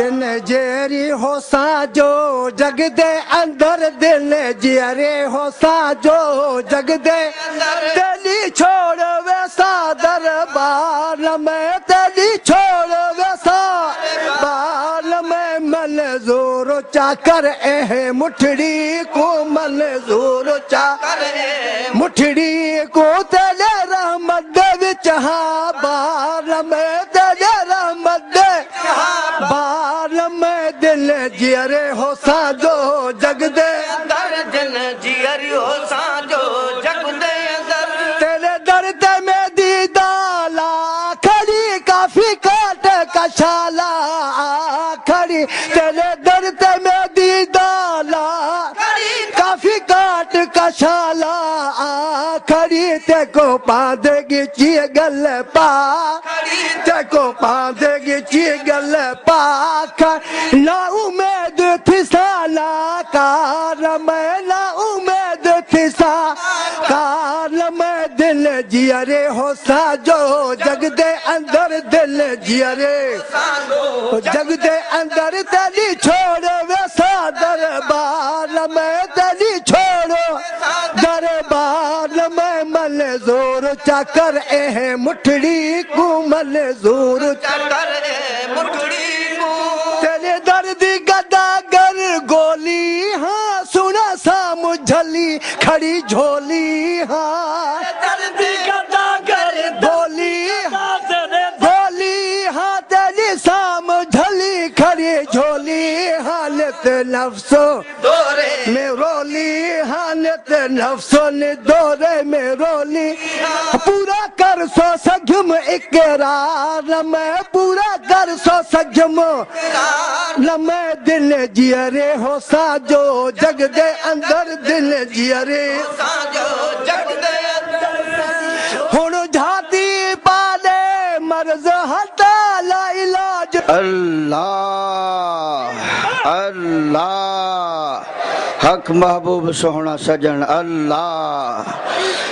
दिन जेरी हो साजो जग दे अंदर दिल जेरे हो साजो जग दे तेली छोड़ वैसा दरबार में तेली छोड़ वैसा बाल में मंजूर चाकर एह मुठड़ी को मंजूर चाकर मुठड़ी को तेरे रहमत दे विच बाल में तेरे रहमत दे बाल में दिल जियरे हो साजो जग दे अंदर दिन जियरी हो साजो जग दे अंदर तेरे दर ते में दीदाला खड़ी काफी काट कशाला खड़ी तेरे दर ते में दीदाला काफी काट कशाला खड़ी ते को पादेगी ची गल पा ते को पादेगी ची गल पा ना उम्मीद थी साला कार में ना उम्मीद थी सा कार में दिल जियरे हो साजो जग दे अंदर दिल जियरे जग दे अंदर तेली छोड़ वैसा दरबार में तेली छोड़ो दरबार में मंजूर चाकर एह मुठड़ी को मंजूर चाकर मुठड़ी को तेरे दर्द गदागर गोली हाँ सुना सा मुझली खड़ी झोली हाँ दर्द गदागर बोली बोली हाँ तेरी साम झली खड़ी झोली हालत नफ्सो दोरे में रोली हालत नफ्सो ने दौरे में रोली पूरा कर सो सजम इकरार मैं पूरा कर सो सजम लम्हे दिल जियरे हो साजो जग दे अंदर दिल जियरे साजो जग दे अंदर हुण झाती पाले मर्ज हटा ला इलाज अल्लाह अल्लाह हक महबूब सोहना सजन अल्लाह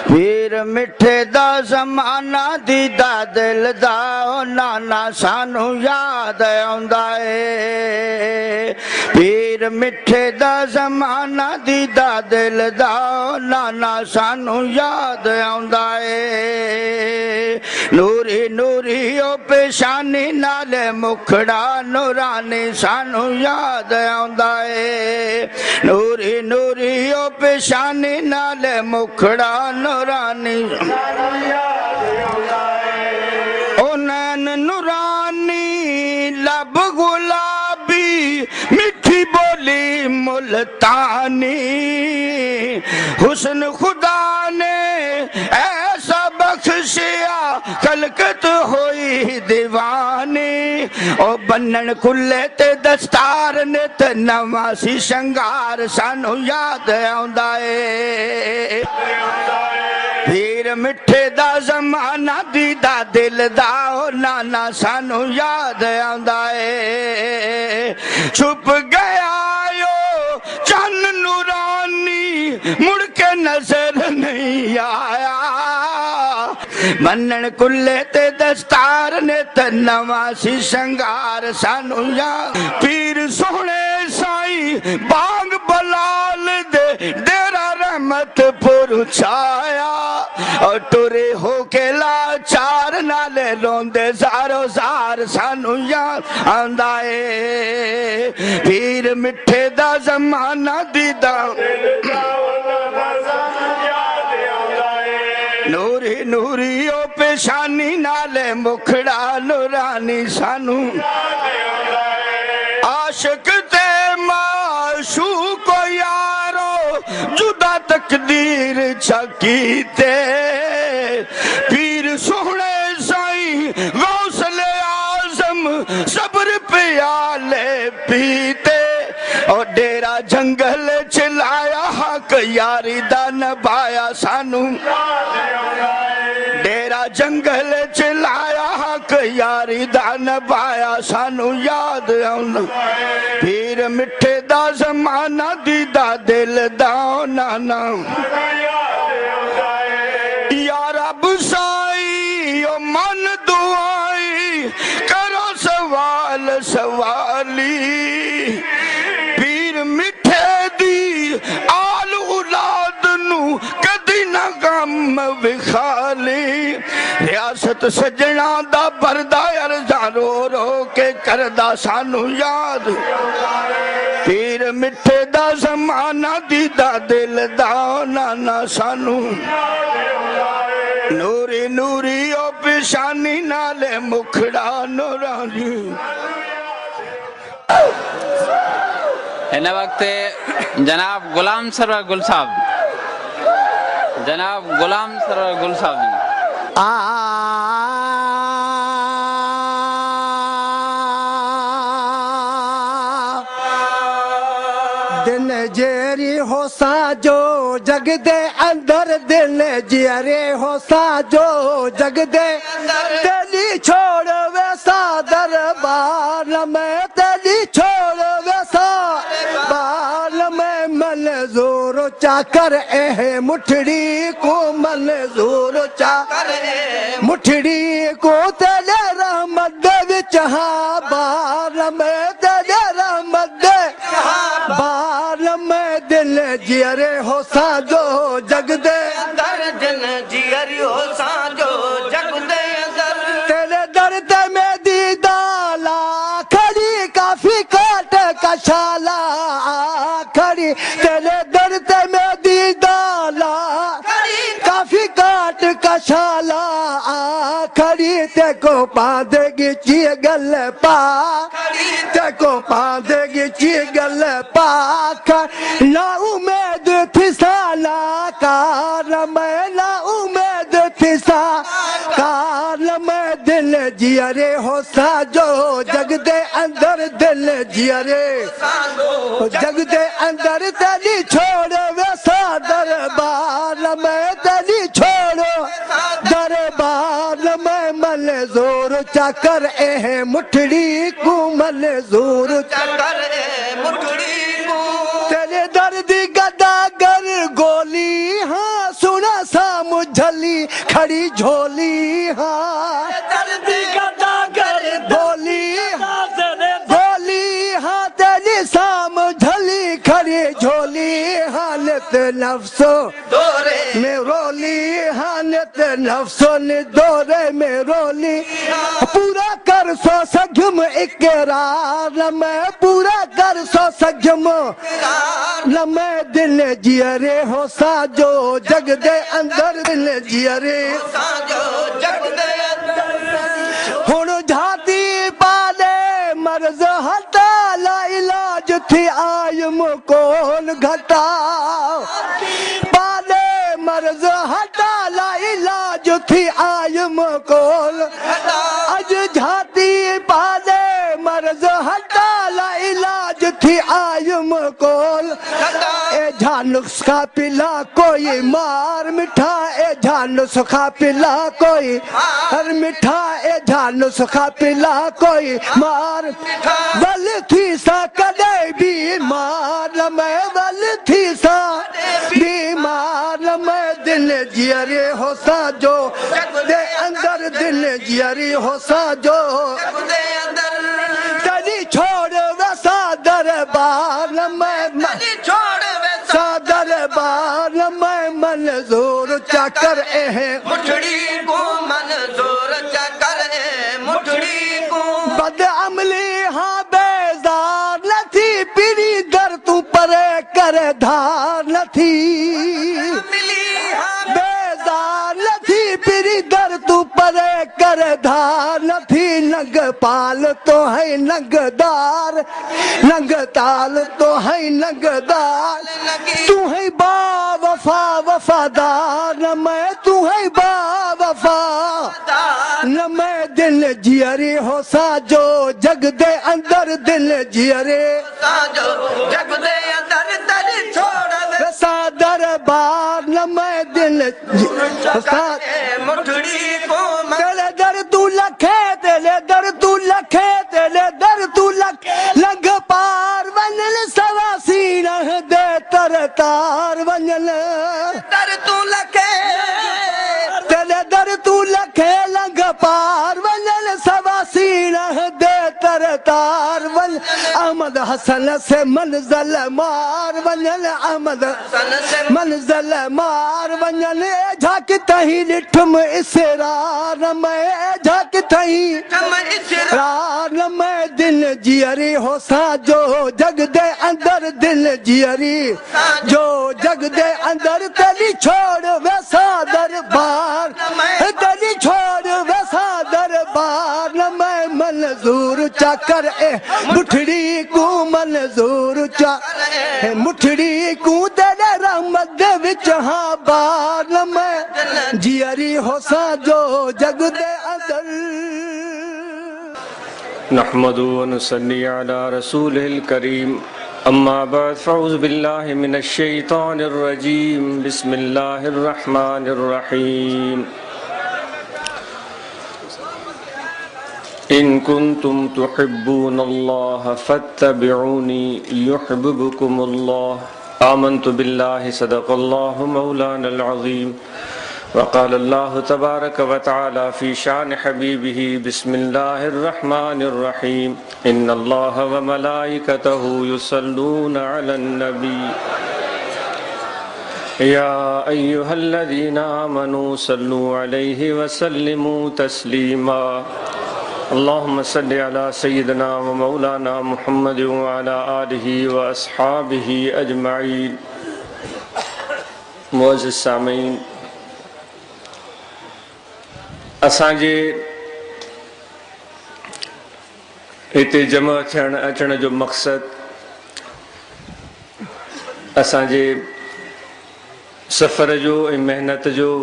पीर मिठे दा ज़माना दीदा दिल दा ओ नाना सानू याद आउंदा ए पीर मिठे दा ज़माना दीदा दिल दा ओ नाना सानू याद आउंदा ए नूरी नूरी ओ पेशानी नाले मुखड़ा नूरानी सानू याद आउंदा ए नूरी नूरी ओ पेशानी नाले मुखड़ा नूरानी ओ नैन नूरानी लब गुलाबी मिठी बोली मुल्तानी हुस्न खुदा ने ऐसा बख्शिया खलकत होई दीवानी ओ बन्नन कुल्ले ते दस्तार ने ते नवा सी शंगार सानू याद आउंदा ए पीर मिठे दा ज़माना दीदा दिल दा ओ नाना सानू याद आउंदा ए छुप गया यो चन्न नूरानी मुड़ के नजर नहीं आया मन्नन कुल्ले ते दस्तार ने ते नवा सी शंगार सानू याद पीर सोहने साईं बांग बलाल दे डेरा रहमत पुर छाया और टुरे हो के लाचार नाले रोंदे जारो जार सानू याद आंदा ए पीर मिठे दा ज़माना दीदा नूरी नूरी ओ पेशानी नाले मुखड़ा नूरानी सानू आशिक ते माशूक यारो जुदा तकदीर छकीते पीर सोहने साईं गौसले आजम सब्र प्याले पीते और डेरा जंगल चलाया हक यारी दा नभाया सानू डेरा जंगल चलाया हक यारी दा नभाया सानू याद आउंदा पीर मिठे दा ज़माना दीदा दिल दा नाना या रब साईं ओ मन दुआई करो सवाल सवाल विखाली पीर मिठे दी आल औलाद नू कदी ना गम विखाली रियासत सजना दा बरदा अर्जा रो रो के करदा सानू याद पीर मिठे दा ज़माना दीदा दिल दा नाना सानू नूरी नूरी ओ पेशानी नाले मुखड़ा नूरानी इन वक्त जनाब गुलाम सरवर गुल साहब जनाब गुलाम सरवर गुल साहब जी दिन जेरी होसा जो जग दे अंदर दिल जेरे होसा जो जग दे तेली छोड़ वैसा दरबार में तेली छोड़ वैसा बाल में मंजूर चाकर एह मुठड़ी को मंजूर चाकर मुठड़ी को तेरे रहमत दे विच हाँ बाल में तेरे रहमत दे बाल में दिल जियरे हो साजो जग दे अंदर दिल जियरी हो साजो जग दे अंदर तेरे दर ते में दीदाला खड़ी काफी काट कशाला खड़ी तेरे दर ते में दीदाला काफी काट कशाला खड़ी ते को पा देगी ची गल पा ते को पा देगी ची गल पा ना उम्मीद थी साला कार में ना उम्मीद थी सा कार में दिल जियरे हो साजो जग दे अंदर दिल जियरे जग दे अंदर तेली छोड़ वैसा दरबार में तेली छोड़ो दरबार में मंजूर चाकर एह मुठड़ी को मंजूर चकर मुठड़ी को तेरे दर्द गदागर गोली हाँ सुना सा मुझली खड़ी झोली हाँ दर्द गदागर गोली गोली हाँ तेरी साम झली खड़ी झोली हालत नफ्सो दोरे में रोली हालत नफ्सो ने दौरे में रोली पूरा कर सो सजम इकरार मैं पूरा कर सो सजम लमे दिल जियरे हो साजो जग दे अंदर दिल जियरे साजो जग दे अंदर हुण झाती पाले मर्ज हटा ला इलाज थी आयम कोल घटा पाले मर्ज हटा ला इलाज थी आयम कोल अज झाती पाले मर्ज हटा ला इलाज थी आयम कोल ए झा नुस्खा पिला कोई मार मिठा ए झा नुस्खा पिला कोई हर मिठा ए झा नुस्खा पिला कोई मार वल थी सा कदे बीमार मैं वल थी सा बीमार मैं दिल जियरे हो साजो दे अंदर दिल जियरे हो साजो जग दे अंदर तेरी छोड़ वैसा दरबार में तेरी छोड़ वैसा सा दरबार में मंजूर चाकर एह मुठड़ी को मंजूर चकर मुठड़ी को बद अमली हाँ बेजार न थी पीरी दर तू परे कर धार न थी मिली हम बेजार न थी पीरी दर तू परे कर धार न थी नंग पाल तो है नंगदार नंग ताल तो है नंगदार तू है बा वफा वफादार न मैं तू है बा वफा न मैं दिल जियरे हो साजो जग दे अंदर दिल जियरे साजो जग दे अंदर तेरी छोड़ वैसा दरबार न मैं दिल चकर मुठड़ी को तेरे दर तू लखे तेरे दर तू लखे तेरे दर तू लख लग पार वंजल सवासी रह दे तर तार वंजल दर तू लखे तेरे दर तू लखे लग पार वंजल सवासी रह दे तर تار ون احمد حسن سے منزل مار ونجن احمد منزل مار ونجن جھاک تہیں ڈٹھم اسرار میں جھاک تہیں رار میں دل جیری ہو سا جو جگ دے اندر دل جیری جو جگ دے اندر تلی چھوڑ ویسا دربار تلی چھوڑ ویسا دربار میں منظور چا کر اے مٹھڑی کو منظور چا اے مٹھڑی کو تیرے رحمت دے وچ ہاں بار میں جیری ہو سا جو جگ دے اندر نحمد و نصلی علی رسولہ الکریم اما بعد فاعوذ باللہ من الشیطان الرجیم بسم اللہ الرحمن الرحیم ان کنتم تحبون اللہ فاتبعونی یحببکم اللہ آمنت باللہ صدق اللہ مولانا العظیم وقال اللہ تبارک وتعالی فی شان حبیبہ بسم اللہ الرحمن الرحیم ان اللہ وملائکتہ یصلون علی النبی یا ایہا الذین آمنوا صلوا علیہ وسلموا تسلیما اللہم صلی علی سیدنا و مولانا محمد وعلی آلہ و اصحابہ اجمعین معزز سامعین اساں جے ہتے جمع اچھن جو مقصد اساں جے سفر جو محنت جو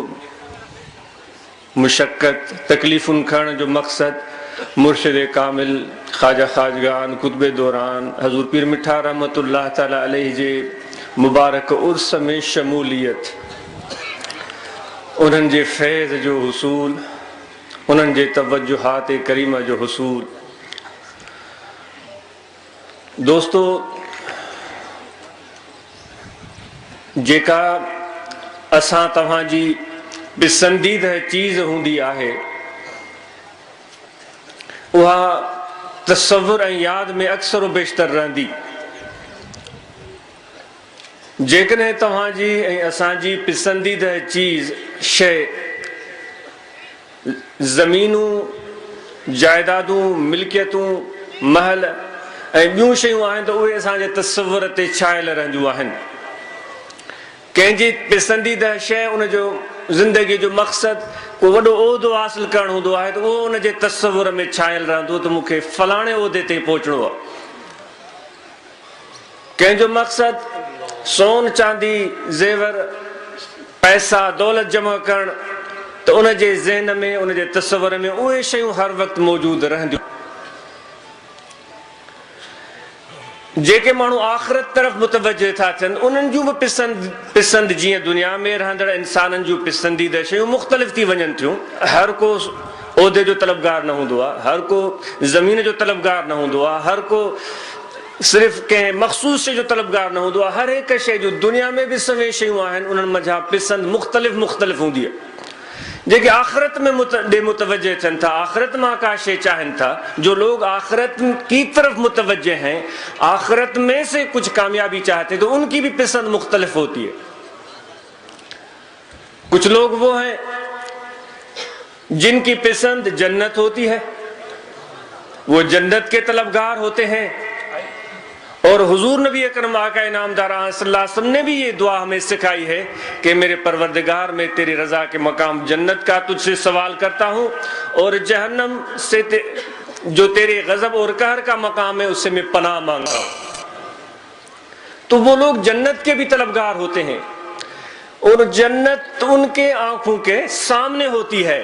مشقت تکلیفن کھڑن جو مقصد مرشد کامل خواجہ خواجگان قطب دوران حضور پیر مٹھا رحمت اللہ تعالی علیہ جے مبارک عرس میں شمولیت انہن جے فیض جو حصول انہن جے توجہات کریمہ جو حصول دوستو جیکا اساں تہاں جی پسندیدہ چیز ہوندی آہے وہاں تصور اور یاد میں اکثر و بیشتر رہندی جیکنے تہاں جی اساں جی پسندیدہ چیز شے زمینوں جائیدادوں ملکیتوں محل بیوں شیوں آہن تو وہ اساں جے تصور تے چھائل رہندیوں آہن کہیں جی پسندیدہ شے ان جو زندگی جو مقصد کو وڈو عہدو حاصل کرن ہوندو آہے تو وہ ان جے تصور میں چھائل رہندو تو مکھے فلانے عہدے تے پہنچنو ہے کہیں جو مقصد سون چاندی زیور پیسہ دولت جمع کرن تو ان جے ذہن میں ان جے تصور میں اوے شیوں ہر وقت موجود رہندیوں جے کے مانو آخرت طرف متوجہ تھا چند انہن جو پسند جیئے دنیا میں رہندڑ انسانن جو پسندیدہ شیوں مختلف تھی ونجن تھیوں ہر کو عہدے جو طلبگار نہ ہوں دعا ہر کو زمین جو طلبگار نہ ہوں دعا ہر کو صرف کہیں مخصوص سے جو طلبگار نہ ہوں دعا ہر ایک شے جو دنیا میں بھی سویں شیوں آہن انہن مجھا پسند مختلف ہوں دیا جے کہ آخرت میں متوجہ چند تھا آخرت میں کا شے چاہن تھا جو لوگ آخرت کی طرف متوجہ ہیں آخرت میں سے کچھ کامیابی چاہتے تو ان کی بھی پسند مختلف ہوتی ہے کچھ لوگ وہ ہیں جن کی پسند جنت ہوتی ہے وہ جنت کے طلبگار ہوتے ہیں اور حضور نبی اکرم آقا انعامدار صلی اللہ علیہ وسلم نے بھی یہ دعا ہمیں سکھائی ہے کہ میرے پروردگار میں تیری رضا کے مقام جنت کا تجھ سے سوال کرتا ہوں اور جہنم سے جو تیرے غضب اور قہر کا مقام ہے اس سے میں پناہ مانگتا ہوں تو وہ لوگ جنت کے بھی طلبگار ہوتے ہیں اور جنت ان کے آنکھوں کے سامنے ہوتی ہے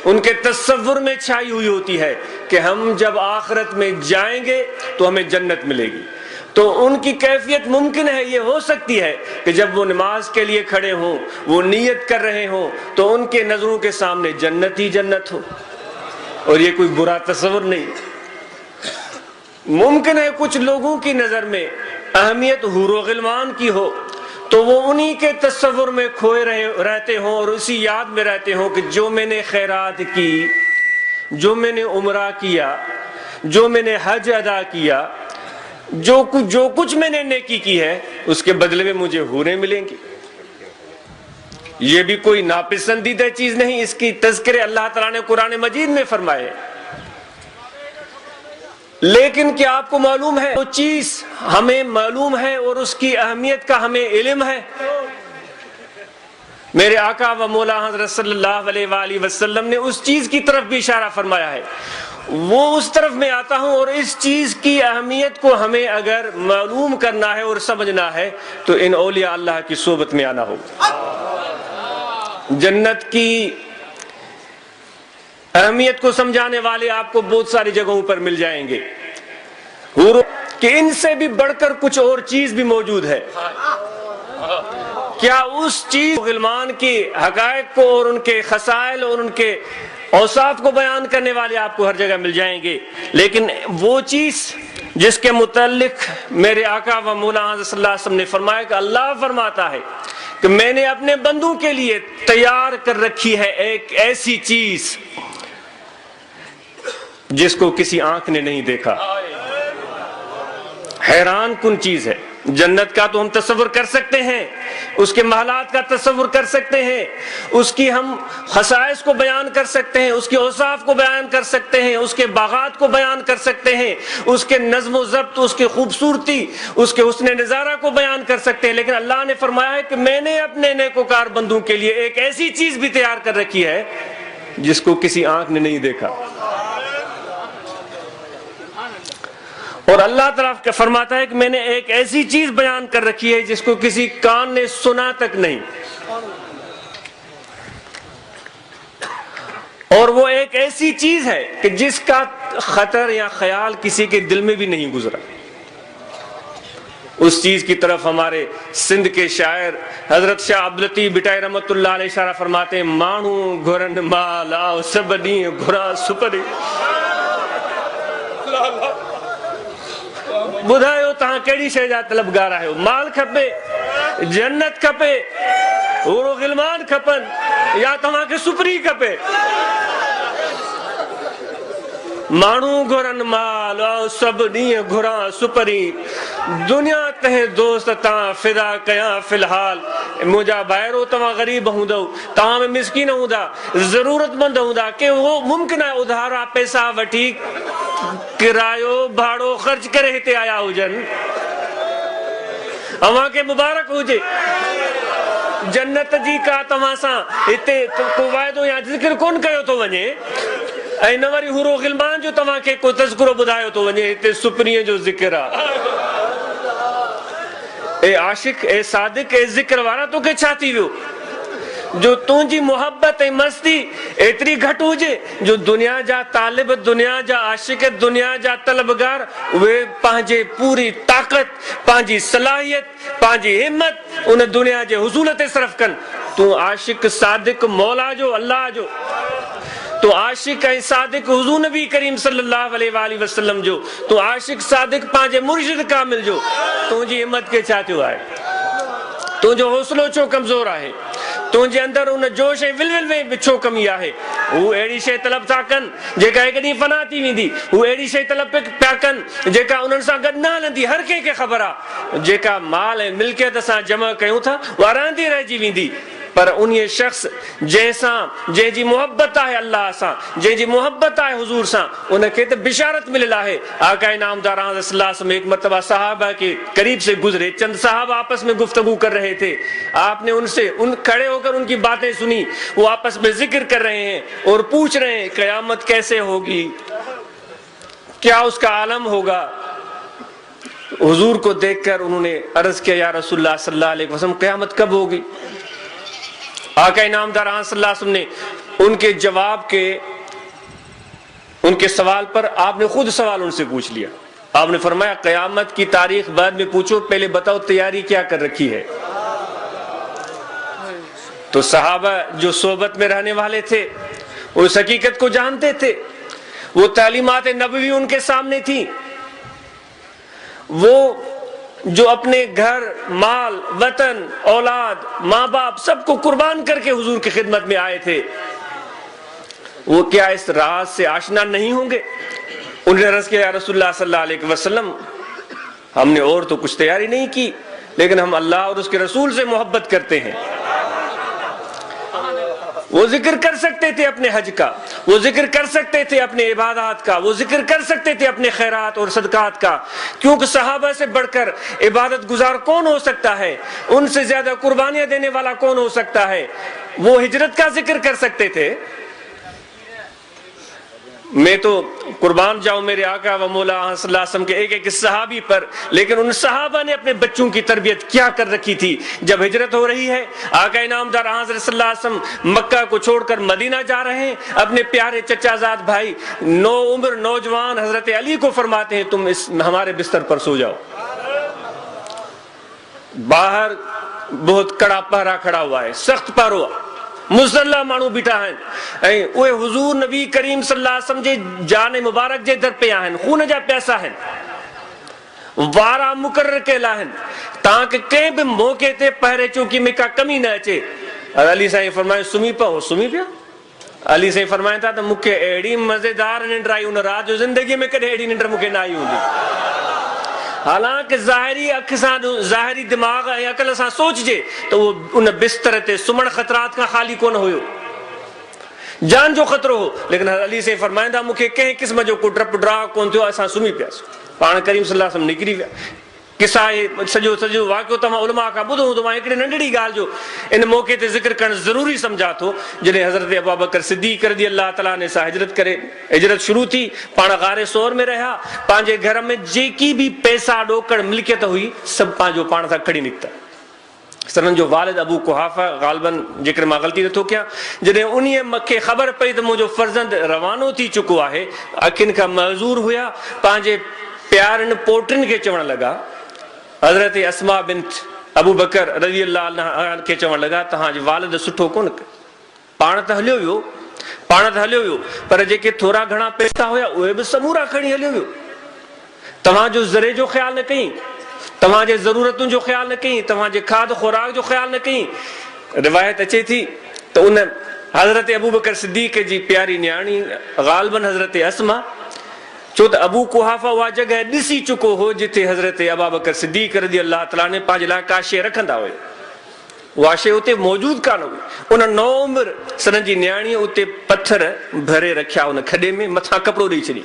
ان کے تصور میں چھائی ہوئی ہوتی ہے کہ ہم جب آخرت میں جائیں گے تو ہمیں جنت ملے گی تو ان کی کیفیت ممکن ہے یہ ہو سکتی ہے کہ جب وہ نماز کے لیے کھڑے ہوں وہ نیت کر رہے ہوں تو ان کے نظروں کے سامنے جنت ہی جنت ہو اور یہ کوئی برا تصور نہیں ممکن ہے کچھ لوگوں کی نظر میں اہمیت حور و غلمان کی ہو تو وہ انہی کے تصور میں کھوئے رہتے ہوں اور اسی یاد میں رہتے ہوں کہ جو میں نے خیرات کی جو میں نے عمرہ کیا جو میں نے حج ادا کیا، جو کچھ میں نے نیکی کی ہے، اس کے بدلے میں مجھے حوریں ملیں گی۔ یہ بھی کوئی ناپسندیدہ چیز نہیں، اس کی تذکرے اللہ تعالیٰ نے قرآن مجید میں فرمائے۔ لیکن کیا آپ کو معلوم ہے وہ چیز ہمیں معلوم ہے اور اس کی اہمیت کا ہمیں علم ہے؟ میرے آقا و مولا حضرت صلی اللہ علیہ وآلہ وسلم نے اس چیز کی طرف بھی اشارہ فرمایا ہے۔ وہ اس طرف میں آتا ہوں، اور اس چیز کی اہمیت کو ہمیں اگر معلوم کرنا ہے اور سمجھنا ہے تو ان اولیاء اللہ کی صحبت میں آنا ہوگا۔ جنت کی اہمیت کو سمجھانے والے آپ کو بہت ساری جگہوں پر مل جائیں گے، کہ ان سے بھی بڑھ کر کچھ اور چیز بھی موجود ہے۔ کیا اس چیز غلمان کی حقائق کو اور ان کے خصائل اور ان کے اوصاف کو بیان کرنے والے آپ کو ہر جگہ مل جائیں گے، لیکن وہ چیز جس کے متعلق میرے آقا و مولا حضرت صلی اللہ علیہ وسلم نے فرمایا کہ اللہ فرماتا ہے کہ میں نے اپنے بندوں کے لیے تیار کر رکھی ہے ایک ایسی چیز جس کو کسی آنکھ نے نہیں دیکھا۔ حیران کن چیز ہے۔ جنت کا تو ہم تصور کر سکتے ہیں، اس کے محلات کا تصور کر سکتے ہیں، اس کی ہم خصائص کو بیان کر سکتے ہیں، اس کے اوصاف کو بیان کر سکتے ہیں، اس کے باغات کو بیان کر سکتے ہیں، اس کے نظم و ضبط، اس کی خوبصورتی، اس کے حسن نظارہ کو بیان کر سکتے ہیں، لیکن اللہ نے فرمایا ہے کہ میں نے اپنے نیکوکار بندوں کے لیے ایک ایسی چیز بھی تیار کر رکھی ہے جس کو کسی آنکھ نے نہیں دیکھا۔ اور اللہ تعالیٰ فرماتا ہے کہ میں نے ایک ایسی چیز بیان کر رکھی ہے جس کو کسی کان نے سنا تک نہیں، اور وہ ایک ایسی چیز ہے کہ جس کا خطر یا خیال کسی کے دل میں بھی نہیں گزرا۔ اس چیز کی طرف ہمارے سندھ کے شاعر حضرت شاہ عبداللطیف بٹائی رحمۃ اللہ علیہ اشارہ فرماتے ہیں، مانو گھرن مال آؤ سبنی گھرا سپری، بدھايو تہاں کیڑی شے جا طلبگار آहियो، مال کھپے، جنت کھپے، حور و غلمان کھپن، یا تمہاں کے سپری کھپے؟ مانو گھرن مال آؤ سب ڈींहं گھراں سپری، دنیا تے دوست تاں فدا کیاں فی الحال، مجھا بائرو تمہاں غریب ہوندو، تاں میں مسکین ہوندا، ضرورت مند ہوندا، کہ وہ ممکن ہے ادھارا پیسہ وٹھی کرایو بھاڑو خرچ کرے ہتے آیا ہوجن، اواں کے مبارک ہوجے۔ جنت جی کا تمہاں ساں ہتے کو وعدو یا ذکر کون کیو تو ونے، اے نوری حور و غلمان جو تمہاں کے کو تذکرو بدھايو تو ونے، ہتے سپریاں جو ذکر آ۔ اے عاشق، اے صادق، اے ذکر وارا تو کے چھاتی ویو جو تنجی محبت اے مستی اتری گھٹ ہوجے جو دنیا جا طالب، دنیا جا عاشق، دنیا جا طلبگار وہ پانجے پوری طاقت، پانجی صلاحیت، پانجی ہمت انہیں دنیا جے حصولت صرف کن۔ تو عاشق صادق مولا جو اللہ جو، تو عاشق اے صادق حضور نبی کریم صلی اللہ علیہ وآلہ وسلم جو، تو عاشق صادق پانجے مرشد کامل جو، تنجی ہمت کے چاہتیو آئے، تنجو حوصلو چو کمزور آئے، تنجے اندر ان جوش ول میں بچھو کمی آئے، وہ ایڑی شے طلب تھا کن جیکا ایک ڈی فنا تھی ویندی، وہ ایڑی شے طلب پیا کن جیکا انہوں سا گڈ نہ لندی، ہر کے خبرہ جیکا مال ہے ملکیت سا جمع کیوں تھا وہ آراندی رہ جی ویندی، پر انہی شخص جیسا جے جی محبت آئے اللہ سا، جے جی محبت آئے حضور سا، انہیں کہتے بشارت مللا ہے۔ آقا نامدار صلی اللہ علیہ وسلم ایک مرتبہ صحابہ کے قریب سے گزرے، چند صحابہ آپس میں گفتگو کر رہے تھے، آپ نے ان سے کھڑے ہو کر ان کی باتیں سنی، وہ آپس میں ذکر کر رہے ہیں اور پوچھ رہے ہیں قیامت کیسے ہوگی، کیا اس کا عالم ہوگا۔ حضور کو دیکھ کر انہوں نے عرض کیا، یا رسول اللہ صلی اللہ علیہ وسلم قیامت کب ہوگی؟ آقا نامدار صلی اللہ علیہ وسلم نے ان کے جواب کے، ان کے سوال پر آپ نے خود سوال ان سے پوچھ لیا۔ آپ نے فرمایا قیامت کی تاریخ بعد میں پوچھو، پہلے بتاؤ تیاری کیا کر رکھی ہے۔ تو صحابہ جو صحبت میں رہنے والے تھے اس حقیقت کو جانتے تھے، وہ تعلیمات نبوی ان کے سامنے تھی، وہ جو اپنے گھر، مال، وطن، اولاد، ماں باپ سب کو قربان کر کے حضور کی خدمت میں آئے تھے، وہ کیا اس راز سے آشنا نہیں ہوں گے؟ انہوں نے عرض کیا یا رسول اللہ صلی اللہ علیہ وسلم ہم نے اور تو کچھ تیاری نہیں کی لیکن ہم اللہ اور اس کے رسول سے محبت کرتے ہیں. وہ ذکر کر سکتے تھے اپنے حج کا, وہ ذکر کر سکتے تھے اپنے عبادات کا, وہ ذکر کر سکتے تھے اپنے خیرات اور صدقات کا, کیونکہ صحابہ سے بڑھ کر عبادت گزار کون ہو سکتا ہے, ان سے زیادہ قربانیاں دینے والا کون ہو سکتا ہے. وہ ہجرت کا ذکر کر سکتے تھے. میں تو قربان جاؤں میرے آقا و مولا صلی اللہ علیہ وسلم کے ایک ایک صحابی پر, لیکن ان صحابہ نے اپنے بچوں کی تربیت کیا کر رکھی تھی. جب ہجرت ہو رہی ہے, آقا انعامدار حضرت صلی اللہ علیہ وسلم مکہ کو چھوڑ کر مدینہ جا رہے ہیں, اپنے پیارے چچا زاد بھائی نو عمر نوجوان حضرت علی کو فرماتے ہیں تم ہمارے بستر پر سو جاؤ. باہر بہت کڑا پہرا کھڑا ہوا ہے, سخت پہرا, مسلح مانو بیٹھا ہیں, اوے حضور نبی کریم صلی اللہ علیہ وسلم جے جان مبارک جے در پہ آہن, خون جا پیسا ہیں, وارا مقرر کے لاہن تاکہ کہیں بھی موقع تے پہرے چونکہ میں کا کمی نہ اچے. علی صاحب فرمائے سمی پا ہو سمی پیا. علی صاحب فرمائے تھا تو مکہ ایڑی مزیدار ننڈر آئی ان رات جو زندگی میں کدے ایڑی ننڈر مکہ نہ آئی ہوں گی. حالانکہ ظاہری اکسان ظاہری دماغ یا عقل اساں سوچ جے تو وہ ان بستر تے سمن خطرات کا خالی کون ہوئے, جان جو خطرہ ہو. لیکن علی سے فرمائندہ مکھے کہیں قسم جو کو ڈرپ ڈرا کون تھو اساں سمی پیاسو. پان کریم صلی اللہ علیہ وسلم نکری ویا قصہ سجو واقعو تمام علماء کا بدھو تو ایکڑی ننڈڑی گال جو ان موقع تے ذکر کرنا ضروری سمجھا تو جنہیں حضرت ابوبکر صدیق رضی اللہ تعالیٰ نے سا ہجرت شروع تھی. پانا غار سور میں رہا, پانچے گھر میں جے کی بھی پیسہ ڈوکڑ ملکیت ہوئی سب پانچو پانا تھا کھڑی نکتا. سرن جو والد ابو قحافہ غالباً ذکر ماں غلطی نہ تھو کیا, جنہیں انہی مکے خبر پئی تو مجھو فرزند روانو تھی چکو ہے, اکن کا معذور ہویا, پانچے پیارن پوٹرن کے چوڑ لگا. حضرت اسماء بنت ابو بکر رضی اللہ عنہ کے چوڑ لگا تہاں جی والد سٹھو کون پان ت ہلیو ویو پر جے کے تھوڑا گھنا پیسہ ہویا اوے بھی سمورا کھڑی ہلیو ویو. تمہاں جو ذرے جو خیال نہ کہیں, تمہاں جے ضرورتوں جو خیال نہ کہیں, تمہاں جے کھاد خوراک جو خیال نہ کہیں. روایت اچے تھی تو ان حضرت ابو بکر صدیق جی پیاری نیانی غالباً حضرت اسماء چو تو ابو قحافہ وا جگہ ڈسی چکو ہو جتے حضرت ابوبکر صدیق رضی اللہ تعالیٰ نے پانچ لاکھ کا شے رکھندا ہوئے, واشے ہوتے موجود کان ہوئے. انہاں نو عمر سن جی نیاڑی ہوتے پتھر بھرے رکھیا ان کھڈے میں متھا کپڑو ڈی چھڑی.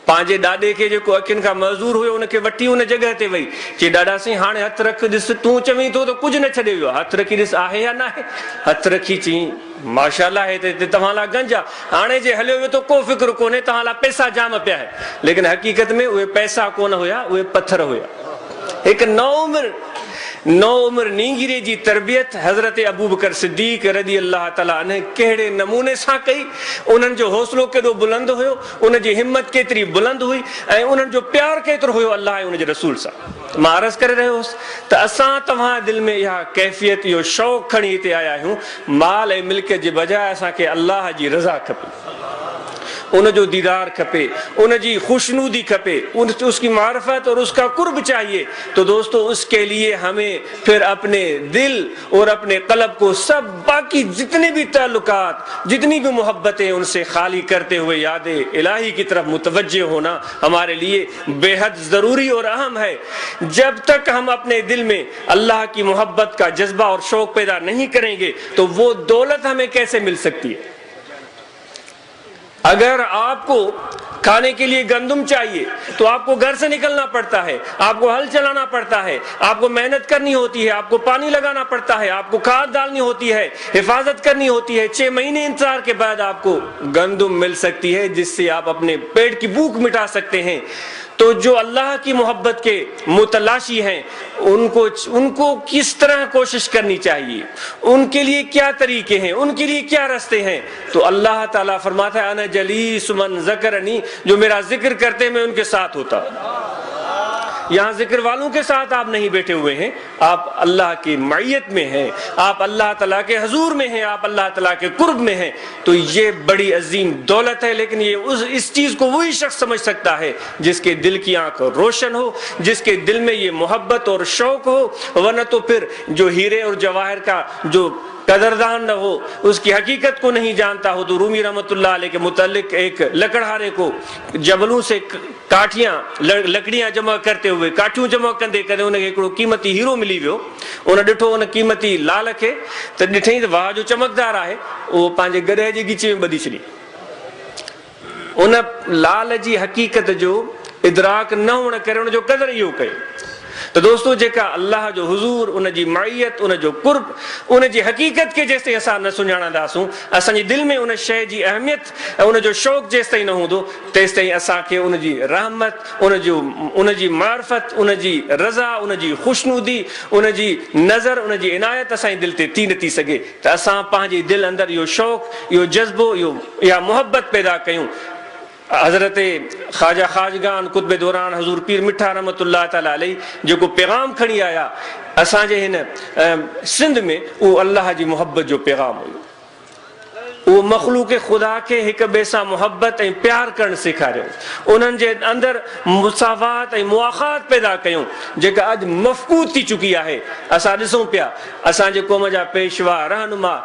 پانچے ڈاڈے کے جو کو اکن کا معذور ہوئے ان کے وٹی ان جگہ تے وئی چی ڈاڈا سی ہانے ہتھ رکھ دس تو چویں تو کچھ نہ چھڈے ویو, ہتھ رکھی دس آہے یا نہ ہے, ہتھ رکھی چی ماشاءاللہ ہے تے تہاں لا گنجا ہانے جے ہلیو تو کو فکر کونے تہاں لا پیسہ جام پیا ہے, لیکن حقیقت میں وہ پیسہ کون ہویا, وہ پتھر ہویا. ایک نو عمر نیگرے جی تربیت حضرت ابوبکر صدیق رضی اللہ تعالیٰ عنہ کہڑے نمونے سا کئی. انہن جو حوصلو کیڑو بلند ہوئو, انہن جی ہمت کیتری بلند ہوئی, انہن جو پیار کیتر ہوئو اللہ انہن جے رسول سا. میں عرض کر رہے ہو تو اساں تمہاں دل میں یہ کیفیت یہ شوق کھڑی تے آیا ہوں, مال اے ملکیت جے بجائے اساں کے اللہ جی رضا کھپے, ان جو دیدار کھپے, ان جی خوشنودی کھپے, اس کی معرفت اور اس کا قرب چاہیے. تو دوستو اس کے لیے ہمیں پھر اپنے دل اور اپنے قلب کو سب باقی جتنے بھی تعلقات جتنی بھی محبتیں ان سے خالی کرتے ہوئے یاد الہی کی طرف متوجہ ہونا ہمارے لیے بے حد ضروری اور اہم ہے. جب تک ہم اپنے دل میں اللہ کی محبت کا جذبہ اور شوق پیدا نہیں کریں گے تو وہ دولت ہمیں کیسے مل سکتی ہے. اگر آپ کو کھانے کے لیے گندم چاہیے تو آپ کو گھر سے نکلنا پڑتا ہے, آپ کو ہل چلانا پڑتا ہے, آپ کو محنت کرنی ہوتی ہے, آپ کو پانی لگانا پڑتا ہے, آپ کو کھاد ڈالنی ہوتی ہے, حفاظت کرنی ہوتی ہے. 6 مہینے انتظار کے بعد آپ کو گندم مل سکتی ہے جس سے آپ اپنے پیٹ کی بھوک مٹا سکتے ہیں. تو جو اللہ کی محبت کے متلاشی ہیں ان کو کس طرح کوشش کرنی چاہیے, ان کے لیے کیا طریقے ہیں, ان کے لیے کیا راستے ہیں. تو اللہ تعالیٰ فرماتا ہے انا جلیس من ذکرنی, جو میرا ذکر کرتے میں ان کے ساتھ ہوتا. یہاں ذکر والوں کے ساتھ آپ نہیں بیٹھے ہوئے ہیں, آپ اللہ کی معیت میں ہیں, آپ اللہ تعالیٰ کے حضور میں ہیں, آپ اللہ تعالیٰ کے قرب میں ہیں. تو یہ بڑی عظیم دولت ہے, لیکن یہ اس چیز کو وہی شخص سمجھ سکتا ہے جس کے دل کی آنکھ روشن ہو, جس کے دل میں یہ محبت اور شوق ہو. ورنہ تو پھر جو ہیرے اور جواہر کا جو قدردان نہ ہو, اس کی حقیقت کو نہیں جانتا ہو, تو رومی رحمت اللہ علیہ کے متعلق ایک لکڑہارے کو جبلوں سے کاٹیاں لکڑیاں جمع کرتے ہوئے کاٹیوں جمع کندے کدے انہیں ایک قیمتی ہیرو ملی ویو, انہیں ڈٹھو ان قیمتی لال کے تو ڈٹھیں تو واہ جو چمکدار ہے وہ پانچے گڑھے جی گیچے میں بدی چھڑی. ان لال جی حقیقت جو ادراک نہ ہونے کرے ان جو قدر یہ کئے. تو دوستو جیکا اللہ جو حضور, ان جی معیت, ان جو قرب, ان جی حقیقت کے جیسے اسا نہ سنجانا داسوں, اساں جی دل میں ان شے جی اہمیت, ان جو شوق جیس تائیں نہ ہوں دو تیس تائیں اساں کے ان جی رحمت, ان جی معرفت, ان جی رضا, ان جی خوشنودی, ان جی نظر, ان جی عنایت اساں دل تے تھی نتی سگے. تو اساں پانچے دل اندر یہ شوق, یہ جذبو, یا محبت پیدا کیوں. حضرت خواجہ خواجگان قطب دوران حضور پیر مٹھا رحمت اللہ تعالی علیہ جو کو پیغام کھڑی آیا اساں جے ہن سندھ میں, وہ اللہ جی محبت جو پیغام ہوئی, وہ مخلوق خدا کے ایک بے سا محبت اے پیار کرن سکھاریو, انہن جے اندر مساوات اے مواخات پیدا کیوں جیکا اج مفقود تھی چکی ہے. اساں ڈسوں پیا اساں جے قوم جا پیشوا رہنما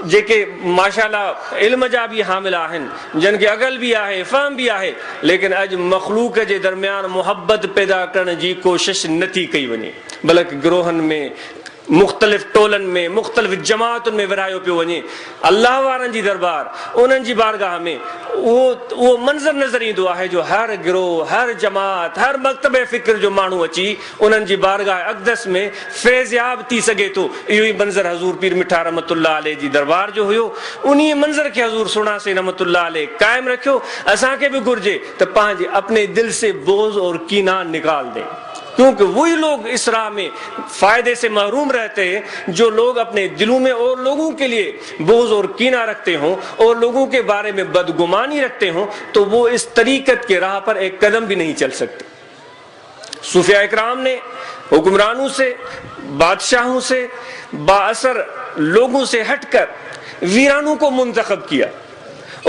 جیکے ماشاءاللہ علم جا بھی حامل آہن, جن کے عقل بھی آہے, فہم بھی آہے, لیکن اج مخلوق جے درمیان محبت پیدا کرنے جی کوشش نتھی کئی ونی, بلکہ گروہن میں مختلف ٹولن میں مختلف جماعتن میں ورایو پہ ونی. اللہ وارن جی دربار انہن جی بارگاہ میں وہ منظر نظر ایندو ہے جو ہر گروہ, ہر جماعت, ہر مکتب فکر جو مانو اچی انہن جی بارگاہ اقدس میں فیض یاب تھی سگے. تو یہی منظر حضور پیر مٹھا رحمت اللہ علیہ جی دربار جو ہوئو انہی منظر کے حضور سنا سے رحمت اللہ علیہ قائم رکھو. اساں کے بھی گرجے تو پانچ اپنے دل سے بوجھ اور کینہ نکال دیں, کیونکہ وہی لوگ اس راہ میں فائدے سے محروم رہتے ہیں جو لوگ اپنے دلوں میں اور لوگوں کے لیے بغض اور کینہ رکھتے ہوں اور لوگوں کے بارے میں بدگمانی رکھتے ہوں, تو وہ اس طریقت کے راہ پر ایک قدم بھی نہیں چل سکتے. صوفیاء اکرام نے حکمرانوں سے, بادشاہوں سے, با اثر لوگوں سے ہٹ کر ویرانوں کو منتخب کیا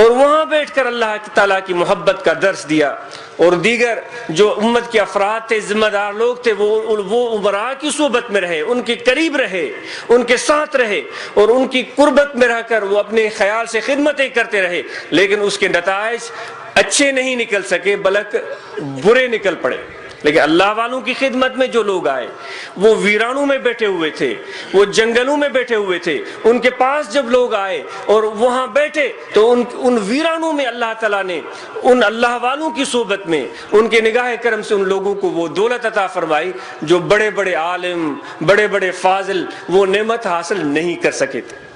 اور وہاں بیٹھ کر اللہ تعالیٰ کی محبت کا درس دیا. اور دیگر جو امت کے افراد تھے, ذمہ دار لوگ تھے, وہ عمراء کی صحبت میں رہے, ان کے قریب رہے, ان کے ساتھ رہے اور ان کی قربت میں رہ کر وہ اپنے خیال سے خدمتیں کرتے رہے, لیکن اس کے نتائج اچھے نہیں نکل سکے بلکہ برے نکل پڑے. لیکن اللہ والوں کی خدمت میں جو لوگ آئے وہ ویرانوں میں بیٹھے ہوئے تھے, وہ جنگلوں میں بیٹھے ہوئے تھے. ان کے پاس جب لوگ آئے اور وہاں بیٹھے تو ان ویرانوں میں اللہ تعالیٰ نے ان اللہ والوں کی صحبت میں ان کے نگاہ کرم سے ان لوگوں کو وہ دولت عطا فرمائی جو بڑے بڑے عالم, بڑے بڑے فاضل وہ نعمت حاصل نہیں کر سکے تھے.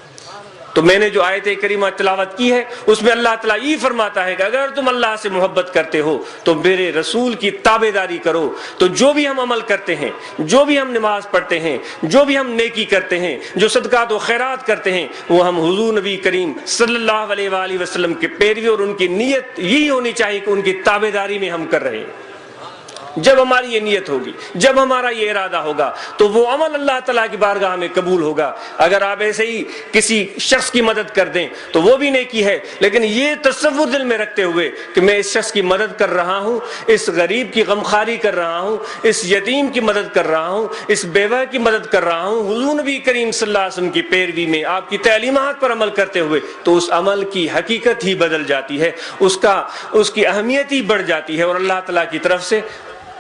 تو میں نے جو آیت کریمہ تلاوت کی ہے اس میں اللہ تعالیٰ یہ فرماتا ہے کہ اگر تم اللہ سے محبت کرتے ہو تو میرے رسول کی تابعداری کرو. تو جو بھی ہم عمل کرتے ہیں, جو بھی ہم نماز پڑھتے ہیں, جو بھی ہم نیکی کرتے ہیں, جو صدقات و خیرات کرتے ہیں, وہ ہم حضور نبی کریم صلی اللہ علیہ وآلہ وسلم کے پیروی اور ان کی نیت یہی ہونی چاہیے کہ ان کی تابعداری میں ہم کر رہے ہیں. جب ہماری یہ نیت ہوگی, جب ہمارا یہ ارادہ ہوگا تو وہ عمل اللہ تعالیٰ کی بارگاہ میں قبول ہوگا. اگر آپ ایسے ہی کسی شخص کی مدد کر دیں تو وہ بھی نیکی ہے, لیکن یہ تصور دل میں رکھتے ہوئے کہ میں اس شخص کی مدد کر رہا ہوں, اس غریب کی غمخواری کر رہا ہوں, اس یتیم کی مدد کر رہا ہوں, اس بیوہ کی مدد کر رہا ہوں, حضور نبی کریم صلی اللہ علیہ وسلم کی پیروی میں آپ کی تعلیمات پر عمل کرتے ہوئے, تو اس عمل کی حقیقت ہی بدل جاتی ہے, اس کی اہمیت ہی بڑھ جاتی ہے اور اللہ تعالیٰ کی طرف سے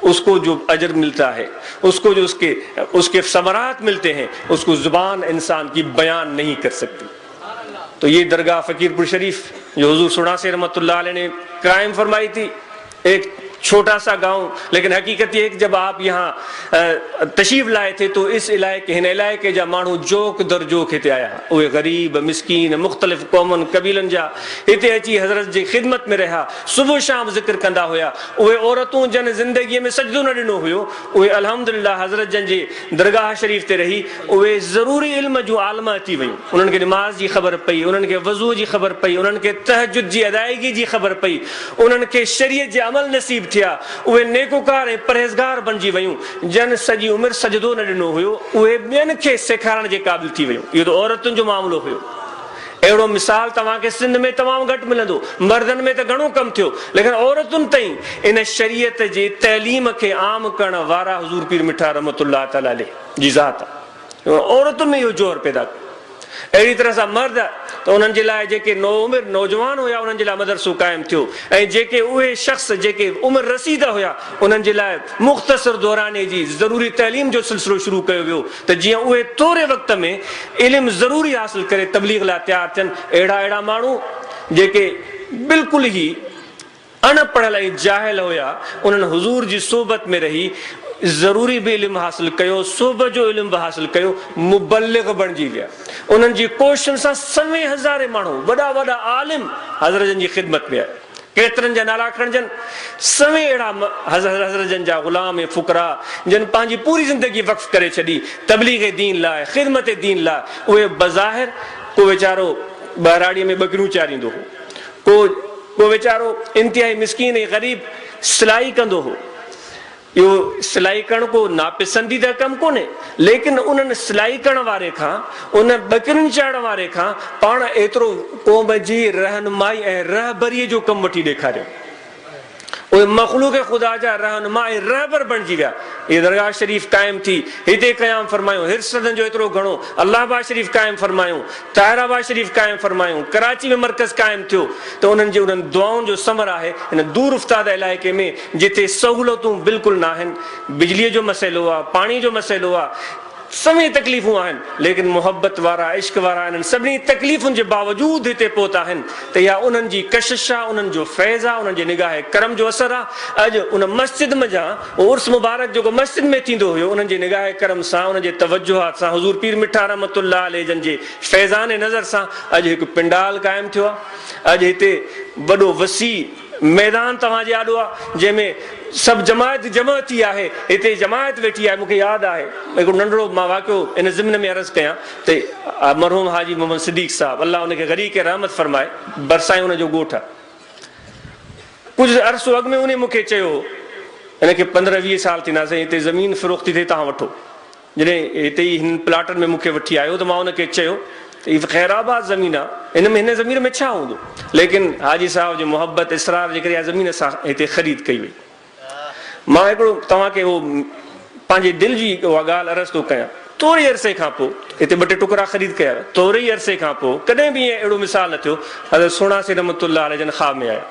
اس کو جو اجر ملتا ہے, اس کو جو اس کے ثمرات ملتے ہیں, اس کو زبان انسان کی بیان نہیں کر سکتی. تو یہ درگاہ فقیر پور شریف جو حضور سنا سے رحمت اللہ علیہ نے قائم فرمائی تھی, ایک چھوٹا سا گاؤں, لیکن حقیقت یہ کہ جب آپ یہاں تشریف لائے تھے تو اس علاقے ہن علاقے جا مانو جوک در جوک ہتے آیا, وہ غریب مسکین مختلف قومن قبیلن جا ہتے اچی حضرت جی خدمت میں رہا, صبح شام ذکر کندا ہویا. وہ عورتوں جن زندگی میں سجدو نہ ڈنو ہویو, وہ الحمدللہ حضرت جن جی درگاہ شریف تے رہی, وہ ضروری علم جو عالمہ اچی ویوں, انہن کے نماز جی خبر پئی, انہن کے وضو جی خبر پئی, انہن کے تہجد جی ادائیگی جی خبر پئی, انہن کے شریعت جی عمل نصیب تھیا, وہ نیکوکار پرہیزگار بنجی ویوں. جن سجی عمر سجدو نہ ڈنو ہویو, وہ ॿियनि खे सेखारण जे क़ाबिल थी वियूं. इहो त औरतुनि जो मामलो हुयो. अहिड़ो मिसाल तव्हांखे सिंध में तमामु घटि मिलंदो, मर्दनि में त घणो कमु थियो, लेकिन औरतुनि ताईं इन शरीयत जे तइलीम खे आम करण वारा हज़ूर पीर मिठा रहमतुल्लाह तआला अलैह जी ज़ात आहे. औरतुनि में इहो जोर पैदा कयो. अहिड़ी तरह सां मर्द त उन्हनि जे लाइ जेके उमिरि नौजवान हुया उन्हनि जे लाइ मदरसो क़ाइमु थियो ऐं जेके उहे शख़्स जेके उमिरि रसीदा हुया उन्हनि जे लाइ मुख़्तसर दौराने जी ज़रूरी तइलीम जो सिलसिलो शुरू कयो वियो त जीअं उहे थोरे वक़्त में इल्मु ज़रूरी हासिल करे तबलीग लाइ तयारु थियनि। अहिड़ा माण्हू जेके बिल्कुलु ई अनपढ़ियल ऐं जाहिल हुया उन्हनि हुज़ूर जी सोबत में रही ज़रूरी बि इल्मु हासिल कयो, सुबह जो इल्मु बि हासिल कयो, मुबल्लिग़ बणिजी विया। उन्हनि जी कोशिशुनि सां 100,000 माण्हू वॾा वॾा आलिम हज़रतनि जी ख़िदमत में आया। केतिरनि जा नाला खणजनि, 100 अहिड़ा हज़रतनि जा ग़ुलाम ऐं फुक़रा जिन पंहिंजी पूरी ज़िंदगी वक़्फ़ करे छॾी तबलीग़ दीन लाइ, ख़िदमत दीन लाइ। उहे बज़ाहिर को वीचारो ॿहिराड़ीअ में ॿकरियूं चारींदो हो, को वीचारो इंतिहाई मिस्कीन ऐं ग़रीब सिलाई कंदो हो। इहो सिलाई करणु को नापसंदीदा कमु कोन्हे, लेकिन उन्हनि सिलाई करण वारे खां उन ॿकरियुनि चाढ़ण वारे खां पाण एतिरो क़ौम जी रहनुमाई ऐं रहबरीअ जो कमु वठी ॾेखारियो। उहे मख़लूक़ ख़ुदा जा रहनुमा ऐं रहबर बणिजी विया। हीअ दरगाह शरीफ़ क़ाइमु थी, हिते क़याम फरमायूं, हिर्सदनि जो एतिरो घणो, अल्लाहबाद शरीफ़ क़ाइमु फरमायूं, ताहिराबाद शरीफ़ क़ाइमु फरमायूं, कराची में मर्कज़ क़ाइमु थियो त उन्हनि जे उन्हनि दुआउनि जो समर आहे हिन दूर उफ़्ताद इलाइक़े में जिते सहूलतूं बिल्कुलु न आहिनि, बिजलीअ जो मसइलो आहे, पाणी जो मसइलो आहे, सभई तकलीफ़ूं आहिनि, लेकिन मुहबत वारा इश्क वारा आहिनि, सभिनी तकलीफ़ुनि जे बावजूदु हिते पहुता आहिनि त इहा उन्हनि जी कशिश आहे, उन्हनि जो फैज़ आहे, उन्हनि जे निगाह करम जो असरु आहे। अॼु उन मस्जिद मज़ा उर्स मुबारक जेको मस्जिद में थींदो हुयो उन्हनि जे निगाह करम सां, उन्हनि जे तवजुहात सां, हुज़ूर पीर मिठा रहमतुल्लाह अलैह जन जे फैज़ान नज़र सां अॼु हिकु पिंडाल क़ाइमु थियो आहे। अॼु हिते वॾो वसी मैदान तव्हांजे आॾो आहे जंहिंमें सभु जमायत जमा थी आहे, हिते जमायत वेठी आहे। मूंखे यादि आहे हिकिड़ो नंढिड़ो मां वाक़ियो इन ज़िम्न में अर्ज़ु कयां त मरहूम हाजी मोहम्मद सिद्दीक़ साहब, अल्लाह उनखे ग़रीक़ रहमत फरमाए, बरसाई उनजो ॻोठु आहे। कुझु अरसो अॻु में उन मूंखे चयो हिनखे 15-20 साल थींदासीं, हिते ज़मीन फ़रोख़्त थी थिए, तव्हां वठो। जॾहिं हिते ई हिन प्लाटनि में मूंखे वठी आयो त मां उनखे चयो त हीअ ख़ैराबाद ज़मीन आहे, हिन ज़मीन में छा हूंदो, लेकिन हाजी साहब जी मोहबत इसरार जे करे इहा ज़मीन असां हिते ख़रीद कई वई। मां हिकिड़ो तव्हांखे उहो पंहिंजे दिलि जी उहा ॻाल्हि अर्ज़ु थो कयां, थोरे अरसे खां पोइ हिते 2 टे टुकड़ा ख़रीद कया, थोरे ई अरसे खां पोइ कॾहिं बि ईअं अहिड़ो मिसाल न थियो, हज़रत सोणासी रहमतुल्लाह अलैह जन ख़्वाब में आया,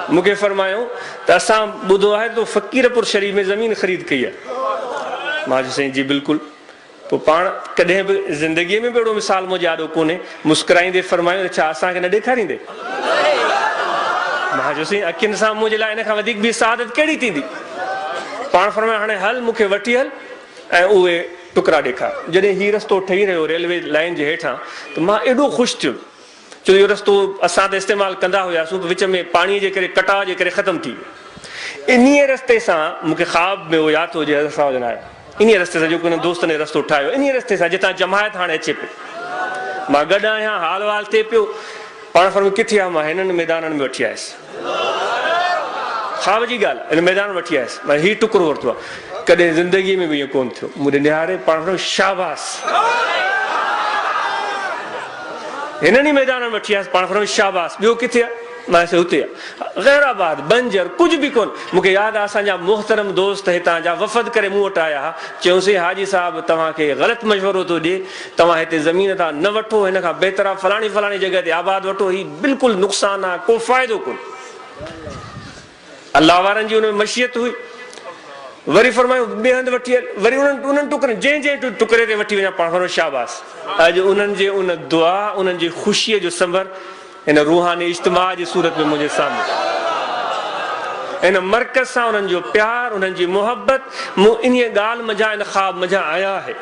मूंखे फरमायो त असां ॿुधो आहे त फ़क़ीरपुर शरीफ़ में ज़मीन ख़रीद कई आहे। मां चयो साईं जी बिल्कुलु। पोइ पाण कॾहिं बि ज़िंदगीअ में बि अहिड़ो मिसाल मुंहिंजे आॾो कोन्हे, मुस्कुराईंदे फरमायो छा असांखे न ॾेखारींदे? मां चयोसीं अखियुनि सां मुंहिंजे लाइ इन खां वधीक बि सादत कहिड़ी थींदी? पाण फरमायो हाणे हल मूंखे वठी हल ऐं उहे टुकड़ा ॾेखार। जॾहिं हीउ रस्तो ठही रहियो रेलवे लाइन जे हेठां त मां एॾो ख़ुशि थियुमि, छो इहो रस्तो असां त इस्तेमालु कंदा हुआसीं, विच में पाणीअ जे करे कटाव जे करे ख़तमु थी वियो। इन रस्ते सां मूंखे ख़्वाब में उहो यादि थो हुजे, असां जन आया इन रस्ते सां, जेको दोस्त ने रस्तो ठाहियो, इन रस्ते सां जितां जमायत हाणे अचे पई। मां गॾु आहियां, हाल वाल थिए पियो। पाण फरमायो किथे आहे? मां हिननि मैदाननि में वठी आयुसि। ख़्वाब जी ॻाल्हि, हिन मैदान में वठी आयुसि, मां हीउ टुकड़ो वरितो आहे, कॾहिं ज़िंदगीअ में बि ईअं कोन्ह थियो। मूं निहारे पाण फरमायो शाबास, हिननि ई मैदाननि में वठी आयुसि। पाण फरमायो शाबास, ॿियो किथे आहे? मां चयो हुते आहे, ग़ैराबाद, बंजर, कुझु बि कोन्ह। मूंखे यादि आहे असांजा मुहतरम दोस्त हितां जा वफ़द करे मूं वटि आया हुआ, चयोसीं हाजी साहिबु तव्हांखे ग़लति मशवरो थो ॾिए, तव्हां हिते ज़मीन तां न वठो, हिन खां बहितर आहे फलाणी फलाणी जॻह ते आबाद वठो, हीउ बिल्कुलु नुक़सानु आहे, को फ़ाइदो कोन्हे। अलाह वारनि जी हुन में मशियत हुई। वरी फरमायो ॿिए हंधि वठी हल, वरी उन्हनि टुकड़नि जंहिं टुकड़े ते वठी वञा, पाण फरमायो शाबास। अॼु उन्हनि जे उन दुआ, उन्हनि जी ख़ुशीअ जो संबर हिन रूहानी इज्तिमा जी सूरत में मुंहिंजे साम्हूं, हिन मर्कज़ सां उन्हनि जो प्यार, उन्हनि जी मोहबत मूं इन ॻाल्हि मज़ा, इन ख़्वाब मज़ा आया आहे।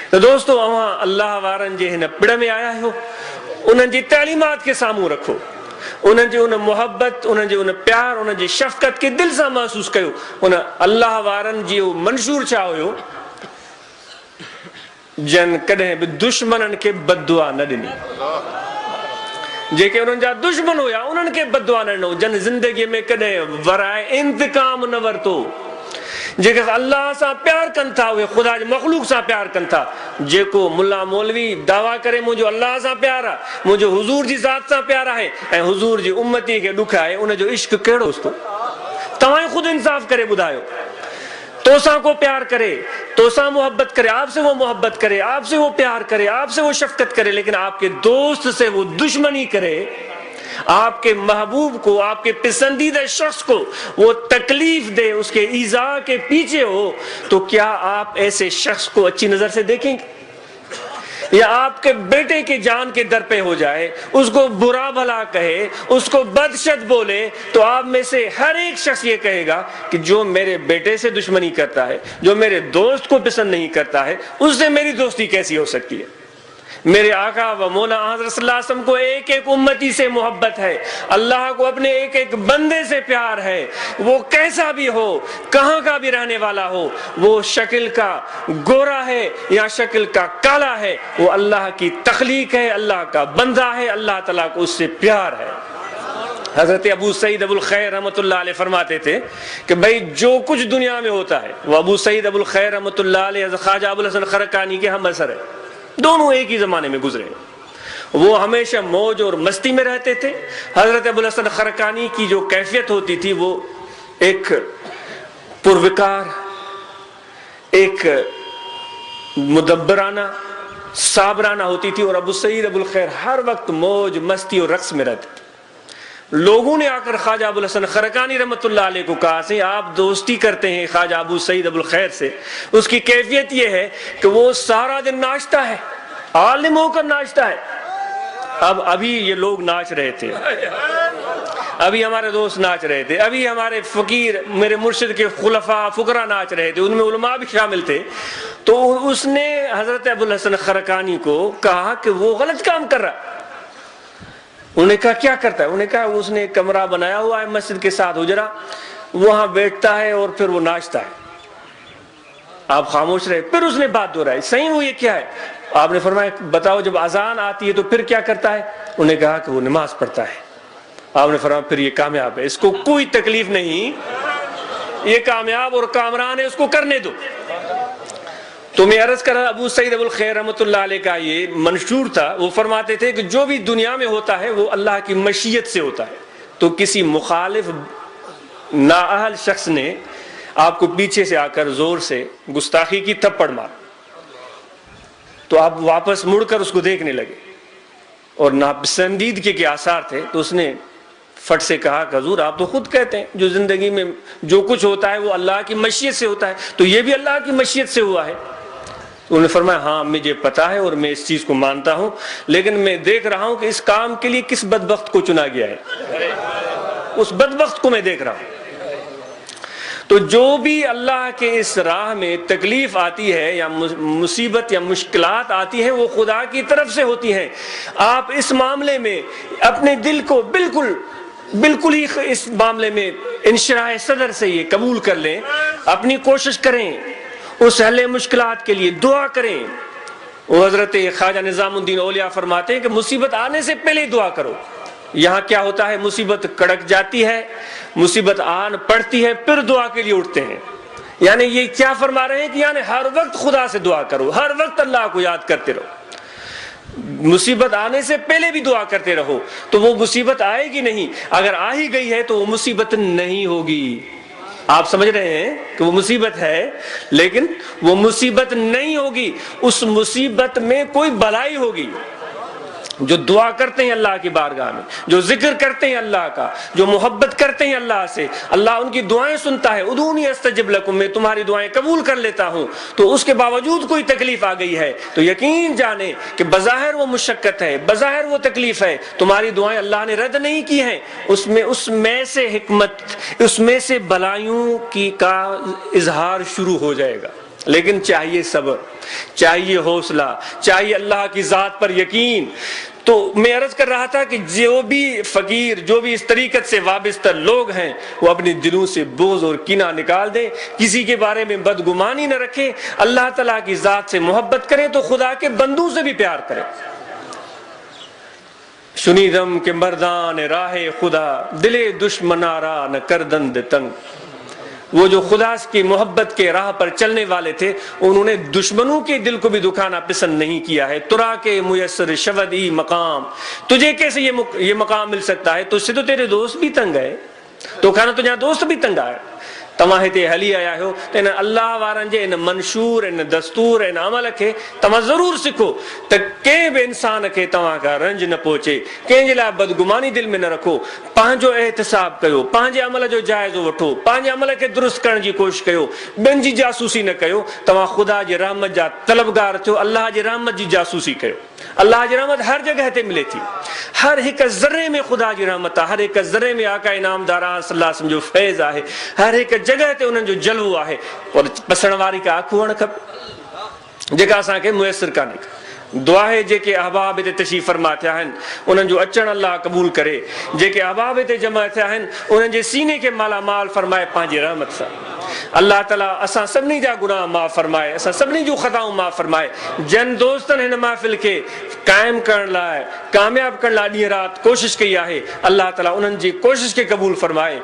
त दोस्तो अव्हां अल्लाह वारनि जे हिन पिड़ में आया आहियो, उन्हनि जी तालीमात खे साम्हूं रखो, उन्हनि जी उन मोहबत, उन्हनि जी उन प्यार, उन्हनि जी शफ़क़त खे दिलि सां महसूसु कयो। उन अल्लाह वारनि जी मंशूर छा हुयो, जन कॾहिं बि दुश्मननि खे बददुआ न ॾिनी। जेके उन्हनि जा दुश्मन हुया उन्हनि खे बददुआ न ॾिनो, जन ज़िंदगीअ में कॾहिं वराए इंतकाम न वरितो। जेके अल्लाह सां प्यार कनि था, उहे ख़ुदा जे मख़लूक सां प्यार कनि था। जेको मुल्ला मौलवी दावा करे मुंहिंजो अल्लाह सां प्यार आहे, मुंहिंजो हुज़ूर जी ज़ात सां प्यार आहे ऐं हुज़ूर जी उम्मती खे ॾुख आहे, उनजो इश्क कहिड़ो दोस्तो? तव्हां ई ख़ुदि इंसाफ़ करे ॿुधायो। तोसां को प्यार करे, تو سا محبت کرے، آپ سے وہ محبت کرے، آپ سے وہ پیار کرے، آپ سے وہ شفقت کرے، لیکن آپ کے دوست سے وہ دشمنی کرے، آپ کے محبوب کو، آپ کے پسندیدہ شخص کو وہ تکلیف دے، اس کے ایذا کے پیچھے ہو، تو کیا آپ ایسے شخص کو اچھی نظر سے دیکھیں گے؟ یا آپ کے بیٹے کی جان کے در پہ ہو جائے، اس کو برا بھلا کہے، اس کو بدشت بولے، تو آپ میں سے ہر ایک شخص یہ کہے گا کہ جو میرے بیٹے سے دشمنی کرتا ہے، جو میرے دوست کو پسند نہیں کرتا ہے، اس سے میری دوستی کیسی ہو سکتی ہے؟ میرے آقا و مولا حضرت صلی اللہ علیہ وسلم کو ایک ایک امتی سے محبت ہے، اللہ کو اپنے ایک ایک بندے سے پیار ہے، وہ کیسا بھی ہو، کہاں کا بھی رہنے والا ہو، وہ شکل کا گورا ہے یا شکل کا کالا ہے، وہ اللہ کی تخلیق ہے، اللہ کا بندہ ہے، اللہ تعالیٰ کو اس سے پیار ہے۔ حضرت ابو سعید ابو الخیر رحمۃ اللہ علیہ فرماتے تھے کہ بھائی جو کچھ دنیا میں ہوتا ہے، وہ ابو سعید ابو الخیر رحمۃ اللہ علیہ حضرت خواجہ ابو الحسن خرقانی کے ہم اثر ہے، دونوں ایک ہی زمانے میں گزرے، وہ ہمیشہ موج اور مستی میں رہتے تھے۔ حضرت ابو الحسن خرقانی کی جو کیفیت ہوتی تھی وہ ایک پروکار، ایک مدبرانہ، صابرانہ ہوتی تھی، اور ابو سعید ابو الخیر ہر وقت موج مستی اور رقص میں رہتے تھے۔ لوگوں نے آ کر خواجہ ابو الحسن خرقانی رحمۃ اللہ علیہ کو کہا سے آپ دوستی کرتے ہیں خواجہ ابو سعید ابو الخیر سے، اس کی کیفیت یہ ہے کہ وہ سارا دن ناچتا ہے، عالم ہو کر ناچتا ہے۔ ابھی یہ لوگ ناچ رہے تھے، ابھی ہمارے دوست ناچ رہے تھے، ابھی ہمارے فقیر میرے مرشد کے خلفاء فقراء ناچ رہے تھے، ان میں علماء بھی شامل تھے، تو اس نے حضرت ابو الحسن خرقانی کو کہا کہ وہ غلط کام کر رہا ہے۔ انہوں نے کہا کیا کرتا ہے؟ انہوں نے کہا اس نے ایک کمرہ بنایا ہوا ہے مسجد کے ساتھ، حجرہ، وہاں بیٹھتا ہے اور پھر وہ ناچتا ہے۔ آپ خاموش رہے، پھر اس نے بات دہرائی، صحیح وہ یہ کیا ہے؟ آپ نے فرمایا بتاؤ جب اذان آتی ہے تو پھر کیا کرتا ہے؟ انہوں نے کہا کہ وہ نماز پڑھتا ہے۔ آپ نے فرمایا پھر یہ کامیاب ہے، اس کو کوئی تکلیف نہیں، یہ کامیاب اور کامران ہے، اس کو کرنے دو۔ تو میں عرض کر رہا ابو سعید ابو الخیر رحمۃ اللہ علیہ کا یہ منشور تھا، وہ فرماتے تھے کہ جو بھی دنیا میں ہوتا ہے وہ اللہ کی مشیت سے ہوتا ہے۔ تو کسی مخالف نااہل شخص نے آپ کو پیچھے سے آ کر زور سے گستاخی کی، تھپڑ مار، تو آپ واپس مڑ کر اس کو دیکھنے لگے اور ناپسندیدگی کے آثار تھے، تو اس نے فٹ سے کہا کہ حضور آپ تو خود کہتے ہیں جو زندگی میں جو کچھ ہوتا ہے وہ اللہ کی مشیت سے ہوتا ہے، تو یہ بھی اللہ کی مشیت سے ہوا ہے۔ انہوں نے فرمایا ہاں مجھے پتا ہے اور میں اس چیز کو مانتا ہوں، لیکن میں دیکھ رہا ہوں کہ اس کام کے لیے کس بدبخت کو چنا گیا ہے، اس بدبخت کو میں دیکھ رہا ہوں۔ تو جو بھی اللہ کے اس راہ میں تکلیف آتی ہے یا مصیبت یا مشکلات آتی ہیں وہ خدا کی طرف سے ہوتی ہیں۔ آپ اس معاملے میں اپنے دل کو بالکل ہی اس معاملے میں انشراح صدر سے یہ قبول کر لیں، اپنی کوشش کریں، اس حل مشکلات کے لیے دعا کریں۔ وہ حضرت خواجہ نظام الدین اولیاء فرماتے ہیں کہ مصیبت آنے سے پہلے ہی دعا کرو۔ یہاں کیا ہوتا ہے، مصیبت کڑک جاتی ہے، مصیبت آن پڑتی ہے، پھر دعا کے لیے اٹھتے ہیں۔ یعنی یہ کیا فرما رہے ہیں کہ یعنی ہر وقت خدا سے دعا کرو، ہر وقت اللہ کو یاد کرتے رہو، مصیبت آنے سے پہلے بھی دعا کرتے رہو، تو وہ مصیبت آئے گی نہیں، اگر آ ہی گئی ہے تو وہ مصیبت نہیں ہوگی۔ آپ سمجھ رہے ہیں کہ وہ مصیبت ہے لیکن وہ مصیبت نہیں ہوگی، اس مصیبت میں کوئی بلائی ہوگی۔ جو دعا کرتے ہیں اللہ کی بارگاہ میں، جو ذکر کرتے ہیں اللہ کا، جو محبت کرتے ہیں اللہ سے، اللہ ان کی دعائیں سنتا ہے۔ ادعونی استجب لکم، میں تمہاری دعائیں قبول کر لیتا ہوں۔ تو اس کے باوجود کوئی تکلیف آ گئی ہے تو یقین جانیں کہ بظاہر وہ مشقت ہے، بظاہر وہ تکلیف ہے، تمہاری دعائیں اللہ نے رد نہیں کی ہیں، اس میں سے حکمت، اس میں سے بلائیوں کی کا اظہار شروع ہو جائے گا۔ لیکن چاہیے صبر، چاہیے حوصلہ، چاہیے اللہ کی ذات پر یقین۔ تو میں عرض کر رہا تھا کہ جو بھی فقیر، جو بھی اس طریقت سے وابستہ لوگ ہیں وہ اپنے دلوں سے بغض اور کینہ نکال دیں، کسی کے بارے میں بدگمانی نہ رکھیں، اللہ تعالیٰ کی ذات سے محبت کریں تو خدا کے بندوں سے بھی پیار کریں۔ شنیدم کے مردان راہ خدا، دل دشمنارا نہ کردند تنگ۔ وہ جو خدا کی محبت کے راہ پر چلنے والے تھے انہوں نے دشمنوں کے دل کو بھی دکھانا پسند نہیں کیا ہے۔ ترا کے میسر شودی مقام، تجھے کیسے یہ مقام مل سکتا ہے، تجھ سے تو تیرے دوست بھی تنگ ہے، تو کہنا تو یہاں دوست بھی تنگ آئے، तव्हां हिते हली आया आहियो त इन अलाह वारनि जे इन मंशूर इन दस्तूर इन अमल खे तव्हां ज़रूरु सिखो त कंहिं बि इंसान खे तव्हां खां रंज न पहुचे, कंहिंजे लाइ बदगुमानी दिलि में न रखो, पंहिंजो एहतिसाब कयो, पंहिंजे अमल जो जाइज़ो वठो, पंहिंजे अमल खे दुरुस्त करण जी कोशिशि कयो, ॿियनि जी जासूसी न कयो, तव्हां ख़ुदा जे रहमत जा तलबगार थियो, अलाह जे रहमत जी जासूसी कयो। अल्लाह जी रहमत हर जगह ते मिले थी, हर हिक ज़र्रे में ख़ुदा जी रहमत आहे, हर हिक ज़र्रे में आका इनामदार सल्लल्लाहु अलैहि वसल्लम जो फैज़ आहे, हर हिक जगह ते उन्हनि जो जलवो आहे। पर पसण वारी का अखि हुअणु खपे जेका असांखे मुयसर कान्हे। दुआ है जेके अहबाब हिते तशरीफ़ फरमा थिया आहिनि उन्हनि जो अचणु अल्लाह क़बूल करे, जेके अहबाब हिते जमा थिया आहिनि उन्हनि जे सीने खे मालामाल फरमाए पंहिंजी रहमत सां। अल्लाह ताला असां सभिनी जा गुनाह माफ़ फरमाए, असां सभिनी जूं ख़ताऊं माफ़ फरमाए। जन दोस्तनि हिन महफ़िल खे क़ाइमु करण लाइ, कामयाब करण लाइ ॾींहुं राति कोशिशि कई आहे, अल्लाह ताला उन्हनि जी कोशिशि खे क़बूल फरमाए।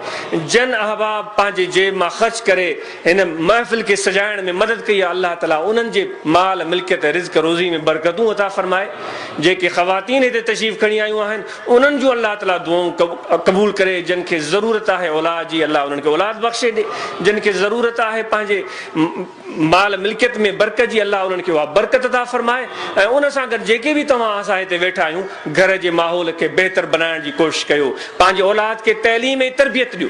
जन अहबाब पंहिंजे जेब मां ख़र्च करे हिन महफ़िल खे सजाइण में मदद कई आहे, अल्लाह ताला उन्हनि जे माल मिल्कियत रिज़्क़ रोज़ी में बरकतूं अता फरमाए। जेके ख़वातीन हिते तशरीफ़ खणी आयूं आहिनि उन्हनि जूं अल्लाह ताला दुआऊं क़बूल करे। जिन खे ज़रूरत आहे औलाद जी, अल्लाह उन्हनि खे औलाद बख़्शे ॾे। जिन खे ज़रूरत आहे पंहिंजे माल मिल्कियत में बरकत जी, अल्लाह उन्हनि खे उहा बरकत अता फरमाए। ऐं उन सां गॾु जेके बि तव्हां असां हिते वेठा आहियूं घर जे माहौल खे बहितर बनाइण जी कोशिशि कयो, पंहिंजे औलाद खे तइलीम ऐं तरबियत ॾियो,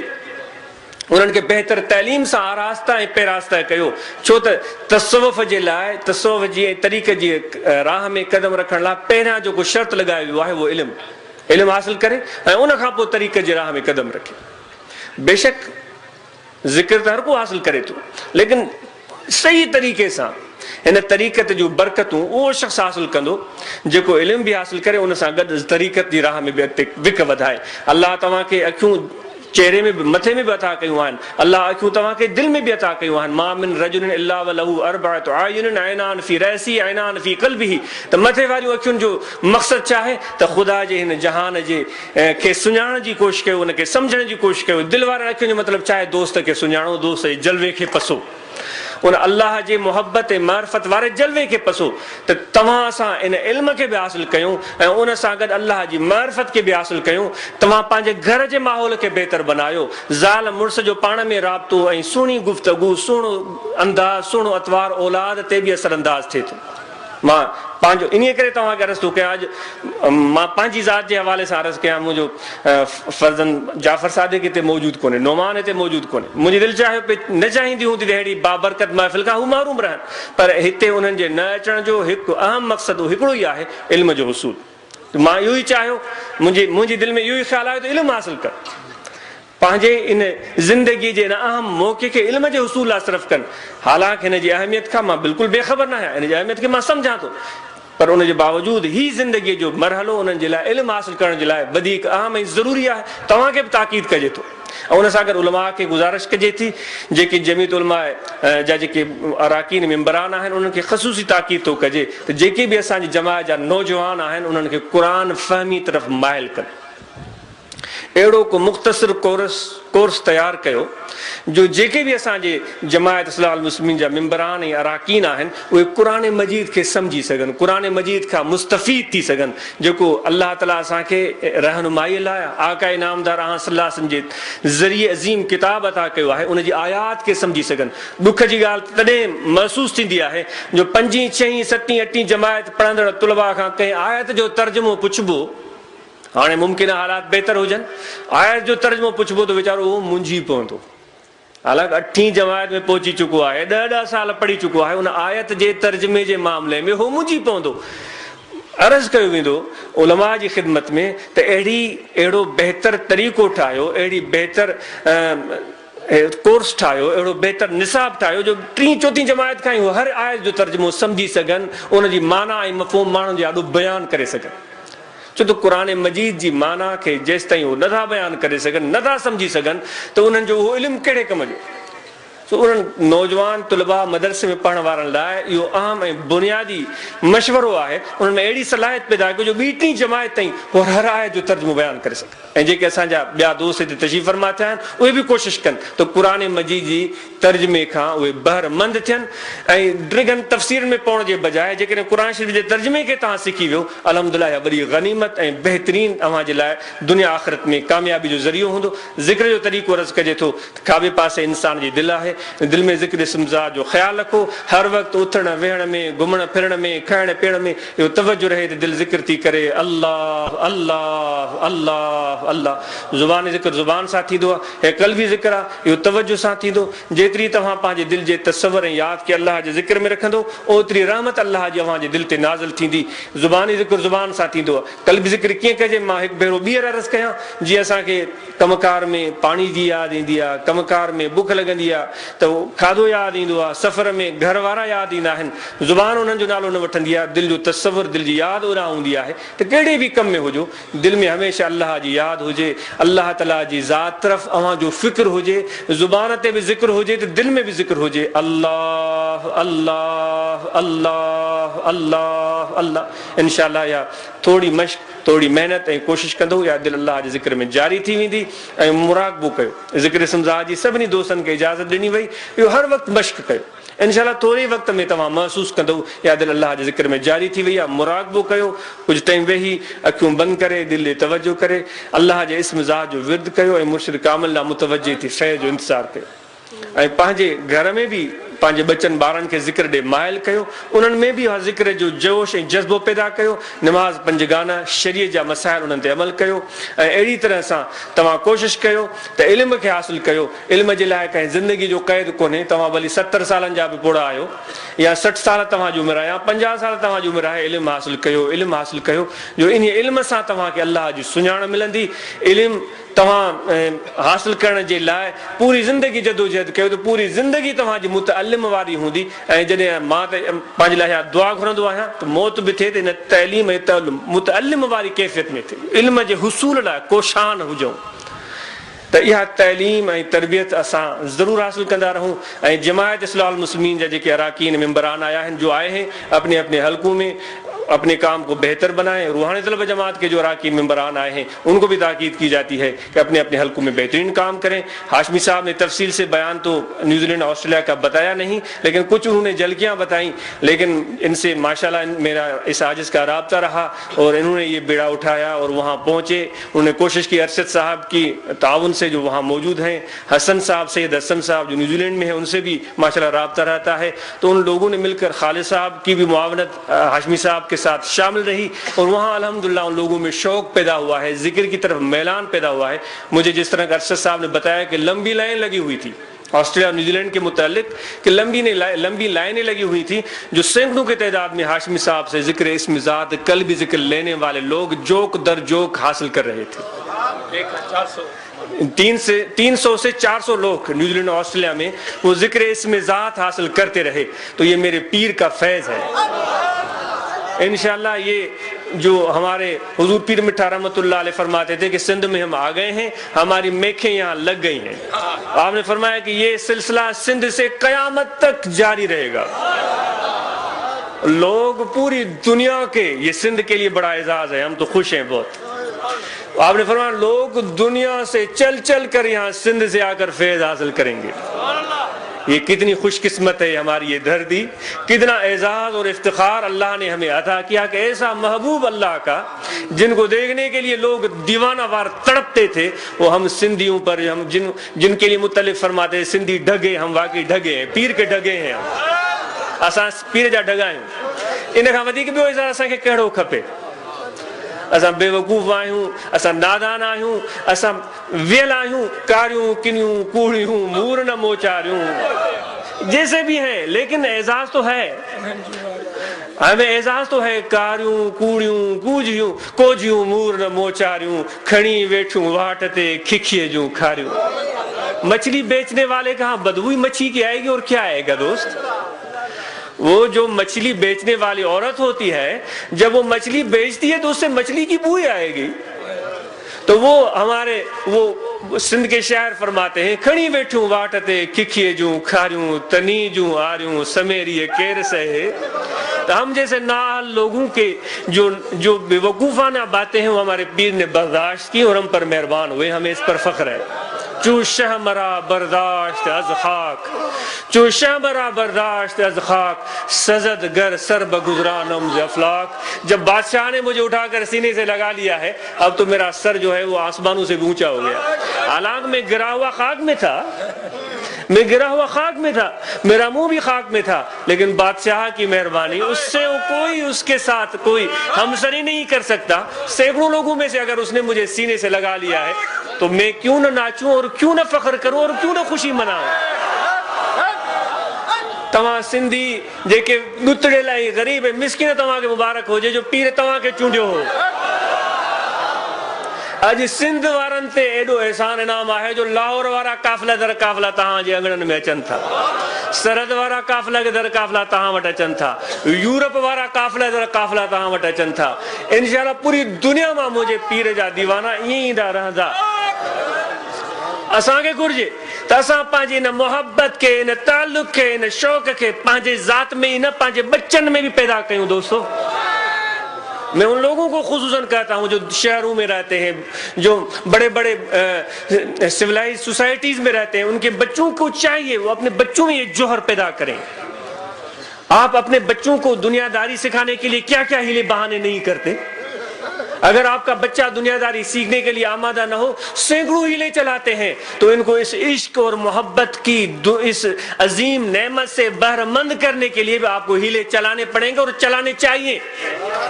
उन्हनि खे बहितर तइलीम सां आरास्ता ऐं पैरास्ता कयो। छो त तसव्वुफ़ जे लाइ, तसव्वुफ़ जी ऐं तरीक़ जी राह में क़दम रखण लाइ पहिरियां जेको शर्त लॻायो वियो आहे उहो इल्मु हासिल करे ऐं उन खां पोइ तरीक़ जी राह में क़दम रखे। बेशक ज़िक्र त हर को हासिल करे थो, लेकिन सही तरीक़े सां हिन तरीक़त जूं बरकतूं उहो शख़्स हासिल कंदो जेको इल्मु बि हासिल करे, उन सां गॾु तरीक़त जी राह में बि अॻिते विक वधाए। अल्लाह तव्हांखे अखियूं चेहरे में बि मथे में बि अता कयूं आहिनि, अल्लाह अखियूं तव्हांखे दिलि में बि अता कयूं आहिनि। मा मिन रजुलिन इल्ला वलहु अर्बअतु आयुनिन ऐनान फी रअसी ऐनान फी क़ल्बिही। त मथे वारियूं अखियुनि जो मक़सदु छा आहे त ख़ुदा जे हिन जहान जे खे सुञाणण जी कोशिशि कयो, उनखे सम्झण जी कोशिशि कयो। दिलि वारनि अखियुनि जो मतिलबु छा आहे? दोस्त खे सुञाणो, दोस्त जे जलवे खे पसो, उन अल्लाह जे मोहब्बत ऐं मारिफत वारे जलवे खे पसो। त तव्हां असां इन इल्म खे बि हासिल कयूं ऐं उन सां गॾु अल्लाह जी मारिफत खे बि हासिल कयूं। तव्हां पंहिंजे घर जे माहौल खे बहितर बनायो, ज़ाल मुड़ुस जो पाण में राब्तो ऐं सुहिणी गुफ़्तगू, सुहिणो अंदाज़, सुहिणो अतवार औलाद ते बि असर अंदाज़ थिए थो। मां पंहिंजो इन करे तव्हांखे अर्ज़ु थो कयां, अॼु मां पंहिंजी ज़ात जे हवाले सां अर्ज़ु कयां। मुंहिंजो फर्ज़ंद जाफ़र सादिक हिते मौजूदु कोन्हे, नोमान हिते मौजूदु कोन्हे। मुंहिंजी दिलि चाहे पई न चाहींदी हूंदी त अहिड़ी बाबरकत महफ़िल खां हू महरूम रहनि, पर हिते उन्हनि जे न अचण जो हिकु अहम मक़सदु हिकिड़ो ई आहे, इल्म जो हुसूल। मां इहो ई चाहियो, मुंहिंजी दिलि में इहो ई ख़्यालु आयो त इल्मु हासिल कर, पंहिंजे इन ज़िंदगी जे इन अहम मौक़े खे इल्म जे हुसूल लाइ सिर्फ़ कनि। हालांकि हिन जी अहमियत खां मां बिल्कुलु बेख़बर न आहियां, हिन जी अहमियत खे मां सम्झां थो, पर उन जे बावजूदि ही ज़िंदगीअ जो मरहलो उन्हनि जे लाइ इल्मु हासिल करण जे लाइ वधीक अहम ऐं ज़रूरी आहे। तव्हांखे बि ताक़ीद कजे थो ऐं उन सां गॾु उलमा खे गुज़ारिश कजे थी, जेके जमीयत उलमा जा जेके अराकीन मेंबरान आहिनि उन्हनि खे ख़ुसूसी ताक़ीद थो कजे त जेके बि असांजी जमात जा नौजवान आहिनि उन्हनि खे क़ुरान फ़हमी तरफ़ माइल कनि। अहिड़ो को मुख़्तसिर कोर्स तयारु कयो जो जेके बि असांजे जमायत इस्लाह मुस्लिमीन जा मेंबरान ऐं अराकीन आहिनि उहे क़ुरान मजीद खे सम्झी सघनि, क़ुरान मजीद खां मुस्तफ़ीद थी सघनि, जेको अल्लाह ताला असांखे रहनुमाई लाइ आका इनामदार सल्लल्लाहु अलैहि वसल्लम जे ज़रिए अज़ीम किताब अता कयो आहे, उनजी आयात खे सम्झी सघनि। दुख जी ॻाल्हि तॾहिं महसूसु थींदी आहे जो 5, 6, 7, 8 जमायत पढ़ंदड़ तुलबा खां कंहिं आयत जो तर्जुमो पुछिबो, हाणे मुमकिन हालात बहितर हुजनि, आयत जो तर्जुमो पुछिबो त वीचारो उहो मुंझी पवंदो। हालांकि 8वीं जमायत में पहुची चुको आहे, 10 साल पढ़ी चुको आहे, उन आयत जे तर्जुमे जे मामले में उहो मुंझी पवंदो। अर्ज़ु कयो वेंदो उलमा जी ख़िदमत में त अहिड़ो बहितर तरीक़ो ठाहियो, अहिड़ी बहितर कोर्स ठाहियो, अहिड़ो बहितर निसाब ठाहियो जो 3, 4 जमायत खां ई हर आयत जो तर्जुमो सम्झी सघनि, उनजी माना ऐं मफ़हूम माण्हुनि जे आॾो बयानु करे सघनि। छो त क़ुरान मजीद जी माना खे जेसि ताईं उहे नथा बयानु करे सघनि, नथा सम्झी सघनि, त उन्हनि जो उहो इल्मु कहिड़े कम जो? तो उन्हनि नौजवान तुलबा मदरसे में पढ़ण वारनि लाइ इहो अहम ऐं बुनियादी मशवरो आहे। उन्हनि में अहिड़ी सलाहियत पैदा कयो जो ॿी टी जमायत ताईं उहो हर आयत जो तर्जुमो बयानु करे सघे। ऐं जेके असांजा ॿिया दोस्त हिते तशरीफ़ फरमा थिया आहिनि उहे बि कोशिशि कनि त क़ुर मजीद जी तर्जुमे खां उहे बहरमंद थियनि ऐं डिघनि तफ़सीर में पवण जे बजाए जेकॾहिं क़ुर शरीफ़ जे तर्जुमे खे तव्हां सिखी वियो अल्हम्दुलिल्लाह वॾी गनीमत ऐं बहितरीन तव्हां जे लाइ दुनिया आख़िरत में कामयाबी जो ज़रियो हूंदो। ज़िक्र जो तरीक़ो अर्ज़ु कजे थो खाॿे पासे इंसान जी दिलि आहे, दिलि में ज़िक्र इस्मज़ात जो ख़्यालु रखो। हर वक़्तु उथण वेहण में घुमण फिरण में खाइण पीअण में इहो तवजो रहे त दिलि ज़िक्र थी करे अल्लाह अल्लाह अल्लाह अल्लाह। ज़ुबान ज़िक्र ज़ुबान सां थींदो आहे, हे क़ल्बी ज़िक्र आहे इहो तवजो सां थींदो। जेतिरी तव्हां पंहिंजे दिलि जे तसवर ऐं यादि खे अल्लाह जे ज़िक्र में रखंदो ओतिरी रहमत अल्लाह जी अव्हां जे दिलि ते नाज़िल थींदी। ज़ुबानी ज़िक्र ज़ुबान सां थींदो आहे, क़ल्बी ज़िक्र कीअं कजे? मां हिकु भेरो ॿीहर अर्ज़ु कयां, जीअं असांखे कमकार में पाणी जी यादि ईंदी आहे, कमकार में बुख लॻंदी आहे त उहो खाधो यादि ईंदो आहे, सफ़र में घर वारा यादि ईंदा आहिनि, ज़ुबान उन्हनि जो नालो न वठंदी आहे, दिलि जो तसवर दिलि जी यादि ओॾां हूंदी आहे। त कहिड़े बि कम में हुजो दिलि में हमेशह अल्लाह जी यादि हुजे, अल्लाह ताला जी ज़ात तरफ़ अव्हां जो फ़िक्र हुजे, ज़ुबान ते बि ज़िक्र हुजे त दिलि में बि ज़िक्र हुजे अल्लाह अल्लाह अल्लाह अल्लाह अल्लाह। इनशाअल्लाह या थोड़ी मश्क थोड़ी मेहनत ऐं कोशिशि कंदो या दिलि अल्लाह जे ज़िक्र में जारी थी वेंदी। ऐं मुराक़बो कयो, ज़िक्र इस्मज़ात जी सभिनी दोस्तनि खे इजाज़त ॾिनी वई, इहो हर वक़्तु मश्क कयो। इनशाअल्लाह थोरे वक़्त में तव्हां महसूसु कंदो या दिलि अल्लाह जे ज़िक्र में जारी थी वई आहे। मुराक़बो कयो, कुझु टाइम वेही अखियूं बंदि करे दिलि ॾे तवजो करे अल्लाह जे इस्मज़ात जो विर्द कयो ऐं मुर्शिद कामिल ॾांहुं मुतवजे थी शइ जो इंतज़ारु कयो। ऐं पंहिंजे घर में बि पंहिंजे बचनि ॿारनि खे ज़िक्र ॾे माइल कयो, उन्हनि में बि ज़िक्र जो जोश ऐं जज़्बो पैदा कयो। निमाज़ पंज गाना शरीअत जा मसाइल उन्हनि ते अमल कयो ऐं अहिड़ी तरह सां तव्हां कोशिशि कयो त इल्म खे हासिलु कयो। इल्म जे लाइ कंहिं ज़िंदगी जो क़ैद कोन्हे, तव्हां भली 70 सालनि जा बि पोड़ा आहियो या 60 साल तव्हांजी उमिरि आहे या 50 साल तव्हांजी उमिरि आहे, इल्मु हासिलु कयो, इल्मु हासिलु कयो जो इन इल्म सां तव्हांखे अल्लाह जी सुञाण मिलंदी। इल्मु तव्हां हासिलु करण जे लाइ पूरी ज़िंदगी जदोजहद कयो त पूरी ज़िंदगी तव्हांजी मुतअल्लिम वारी हूंदी। ऐं जॾहिं मां त पंहिंजे लाइ दुआ घुरंदो आहियां त मौत बि थिए त इन तइलीम ऐं मुतअल्लिम वारी कैफ़ियत में थिए, इल्म जे हुसूल लाइ कोशान हुजऊं। त इहा तइलीम ऐं तरबियत असां ज़रूरु हासिलु कंदा रहूं। ऐं जमायत इस्लाहुल मुस्लिमीन जा जेके अराकीन मेंबरान आया आहिनि जो आए हैं अपने अपने हलकों में अपने काम को बेहतर बनाएं। रूहानी तलबा जमात के जो अराकीन मेंबरान आए हैं उनको भी ताकीद की जाती है कि अपने अपने हलकों में बेहतरीन काम करें। हाशमी साहब ने तफसील से बयान तो न्यूजीलैंड ऑस्ट्रेलिया का बताया नहीं, लेकिन कुछ उन्होंने झलकियाँ बताई, लेकिन इनसे माशाल्लाह मेरा इस आजिज़ का राब्ता रहा और इन्होंने ये बेड़ा उठाया और वहाँ पहुँचे। उन्होंने कोशिश की अरशद साहब की ताउन से जो वहाँ मौजूद हैं, हसन साहब सैयद हसन साहब जो न्यूजीलैंड में है उनसे भी माशाल्लाह राब्ता रहता है, तो उन लोगों ने मिलकर खालिद साहब की भी मुआवनत हाशमी साहब के साथ शामिल रही और वहाँ अल्हम्दुलिल्लाह उन लोगों में शौक पैदा हुआ है, जिक्र की तरफ मैलान पैदा हुआ है। मुझे जिस तरह का अरशद साहब ने बताया कि लंबी लाइन लगी हुई थी ऑस्ट्रेलिया और न्यूजीलैंड के मुतालिक कि लंबी लाइनें लगी हुई थी जो सैकड़ों की तादाद में हाशमी साहब से जिक्र इस्मज़ात कल भी जिक्र लेने वाले लोग जोक दर जोक हासिल कर रहे थे। 300 से 400 लोग न्यूजीलैंड और ऑस्ट्रेलिया में वो जिक्र इस्मज़ात हासिल करते रहे। तो ये मेरे पीर का फैज़ है। इंशाअल्लाह ये जो हमारे हुजूर पीर मिठा रहमतुल्लाह अलैह फरमाते थे कि सिंध में हम आ गए हैं, हमारी मेखें यहाँ लग गई हैं। आपने फरमाया कि ये सिलसिला सिंध से कयामत तक जारी रहेगा। लोग पूरी दुनिया के, ये सिंध के लिए बड़ा एजाज है, हम तो खुश हैं बहुत। आपने फरमाया लोग दुनिया से चल चल कर यहाँ सिंध से आकर फैज हासिल करेंगे। ये कितनी खुशकिस्मत है हमारी ये धरती, कितना एजाज और इफ्तिखार अल्लाह ने हमें अता किया कि ऐसा महबूब अल्लाह का जिनको देखने के लिए लोग दीवाना वार तड़पते थे वो हम सिंधियों पर, हम जिनके लिए मुतल्लिफ फरमाते सिंधी ढगे, हम वाकई ढगे हैं, पीर के ढगे हैं, हम असां पीर जा ढगा आहियूं। इन खां वधीक ॿियो एजाज असांखे कहिड़ो खपे? असां बेवकूफ़ आहियूं, असां नादान आहियूं, असां वियल आहियूं, कारियूं किनियूं कूड़ियूं मूर न मोचारियूं, जैसे भी हैं, लेकिन एजाज तो है, हमें एजाज तो है। कारियूं कूड़ियूं कोजियूं मूर न मोचारियूं, खणी वेठूं वाट ते खिखिए जूं खारियूं। मछली बेचने वाले कहाँ बदबू ही मच्छी की आएगी और क्या आएगा दोस्त? वो जो मछली बेचने वाली औरत होती है, जब वो मछली बेचती है तो उससे मछली की बू आएगी। تو وہ ہمارے وہ سندھ کے شاعر فرماتے ہیں کھڑی بیٹھوں واٹ تے ککھیے جوں کھاریوں تنی جوں آریوں سمیریے کیر سہے. تو ہم جیسے نااہل لوگوں کے جو بے وقوفانہ باتیں ہیں وہ ہمارے پیر نے برداشت کی اور ہم پر مہربان ہوئے. ہمیں اس پر فخر ہے. چو شہ مرا برداشت از خاک چو شہ مرا برداشت از خاک سزد گر سر بگزرانم ز افلاک. جب بادشاہ نے مجھے اٹھا کر سینے سے لگا لیا ہے اب تو میرا سر جو ہے وہ آسمانوں سے اونچا ہو گیا. حالانکہ میں گرا ہوا خاک میں تھا, میں گرا ہوا خاک میں تھا, میرا منہ بھی خاک میں تھا, لیکن بادشاہ کی مہربانی اس سے کوئی اس کے ساتھ کوئی ہمسری نہیں کر سکتا. سینکڑوں لوگوں میں سے اگر اس نے مجھے سینے سے لگا لیا ہے تو میں کیوں نہ ناچوں اور کیوں نہ فخر کروں اور کیوں نہ خوشی مناؤں. تمہاں سندھی جیکے گتڑے لائی غریب مسکین تمہاں کے مبارک ہو جے جو پیر تمہاں کے چونڈیو ہو. اج سندھ وارن تے ایڈو احسان انعام ہے جو لاہور وارا قافلہ در قافلہ تہاں جے انگڑن میں اچن تھا, سرحد وارا قافلہ کے در قافلہ تہاں وٹ اچن تھا, یورپ وارا قافلہ در قافلہ تہاں وٹ اچن تھا. انشاءاللہ پوری دنیا میں مجھے پیر جا دیوانہ یہیں دا رہندا. اساں کے گرجے تو اساں پانچے نہ محبت کے نہ تعلق کے نہ شوق کے پانچے ذات میں نہ پانچے بچن میں بھی پیدا کروں. دوستو میں ان لوگوں کو خصوصاً کہتا ہوں جو شہروں میں رہتے ہیں, جو بڑے بڑے سویلائز سوسائٹیز میں رہتے ہیں, ان کے بچوں کو چاہیے وہ اپنے بچوں میں یہ جوہر پیدا کریں. آپ اپنے بچوں کو دنیا داری سکھانے کے لیے کیا کیا ہیلے بہانے نہیں کرتے. اگر آپ کا بچہ دنیا داری سیکھنے کے لیے آمادہ نہ ہو, سینکڑوں ہیلے چلاتے ہیں, تو ان کو اس عشق اور محبت کی اس عظیم نعمت سے بہرہ مند کرنے کے لیے بھی آپ کو ہیلے چلانے پڑیں گے اور چلانے چاہیے.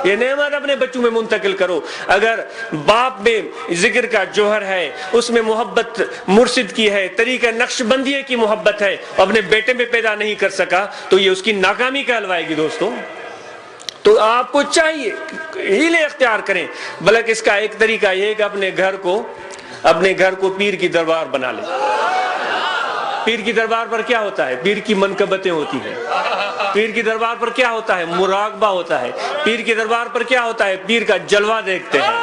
یہ نعمت اپنے بچوں میں منتقل کرو. اگر باپ میں ذکر کا جوہر ہے, اس میں محبت مرشد کی ہے, طریقہ نقش بندیے کی محبت ہے, اپنے بیٹے میں پیدا نہیں کر سکا تو یہ اس کی ناکامی کہلوائے گی. دوستوں تو آپ کو چاہیے ہیلے اختیار کریں. بلکہ اس کا ایک طریقہ یہ ہے کہ اپنے گھر کو پیر کی دربار بنا لیں. پیر کی دربار پر کیا ہوتا ہے؟ پیر کی منقبتیں ہوتی ہیں. پیر کی دربار پر کیا ہوتا ہے؟ مراقبہ ہوتا ہے. پیر کی دربار پر کیا ہوتا ہے؟ پیر کا جلوہ دیکھتے ہیں,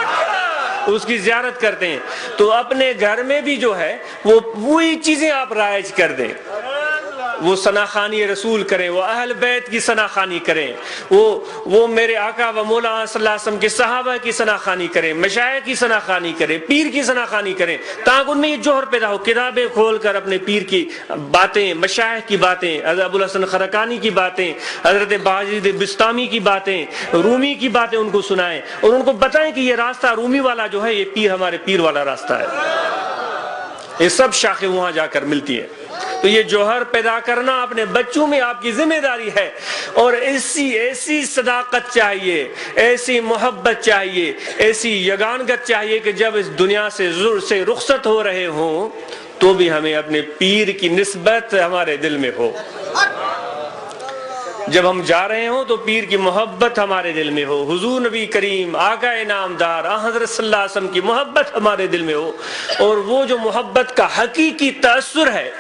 اس کی زیارت کرتے ہیں. تو اپنے گھر میں بھی جو ہے وہی چیزیں آپ رائج کر دیں. وہ ثناخوانی رسول کریں, وہ اہل بیت کی ثناخوانی کریں, وہ میرے آقا و مولا صلی اللہ علیہ وسلم کے صحابہ کی ثناخوانی کریں, مشائخ کی ثناخوانی کریں, پیر کی ثناخوانی کریں, تاکہ ان میں یہ جوہر پیدا ہو. کتابیں کھول کر اپنے پیر کی باتیں, مشائخ کی باتیں, حضرت ابو الحسن خرقانی کی باتیں, حضرت باجید بستامی کی باتیں, رومی کی باتیں ان کو سنائیں اور ان کو بتائیں کہ یہ راستہ رومی والا جو ہے یہ پیر ہمارے پیر والا راستہ ہے. یہ سب شاخیں وہاں جا کر ملتی ہیں. تو یہ جوہر پیدا کرنا اپنے بچوں میں آپ کی ذمہ داری ہے. اور ایسی صداقت چاہیے, ایسی محبت چاہیے, ایسی یگانگت چاہیے کہ جب اس دنیا سے رخصت ہو رہے ہوں تو بھی ہمیں اپنے پیر کی نسبت ہمارے دل میں ہو. جب ہم جا رہے ہوں تو پیر کی محبت ہمارے دل میں ہو. حضور نبی کریم آقا نامدار حضرت صلی اللہ علیہ وسلم کی محبت ہمارے دل میں ہو. اور وہ جو محبت کا حقیقی تأثر ہے,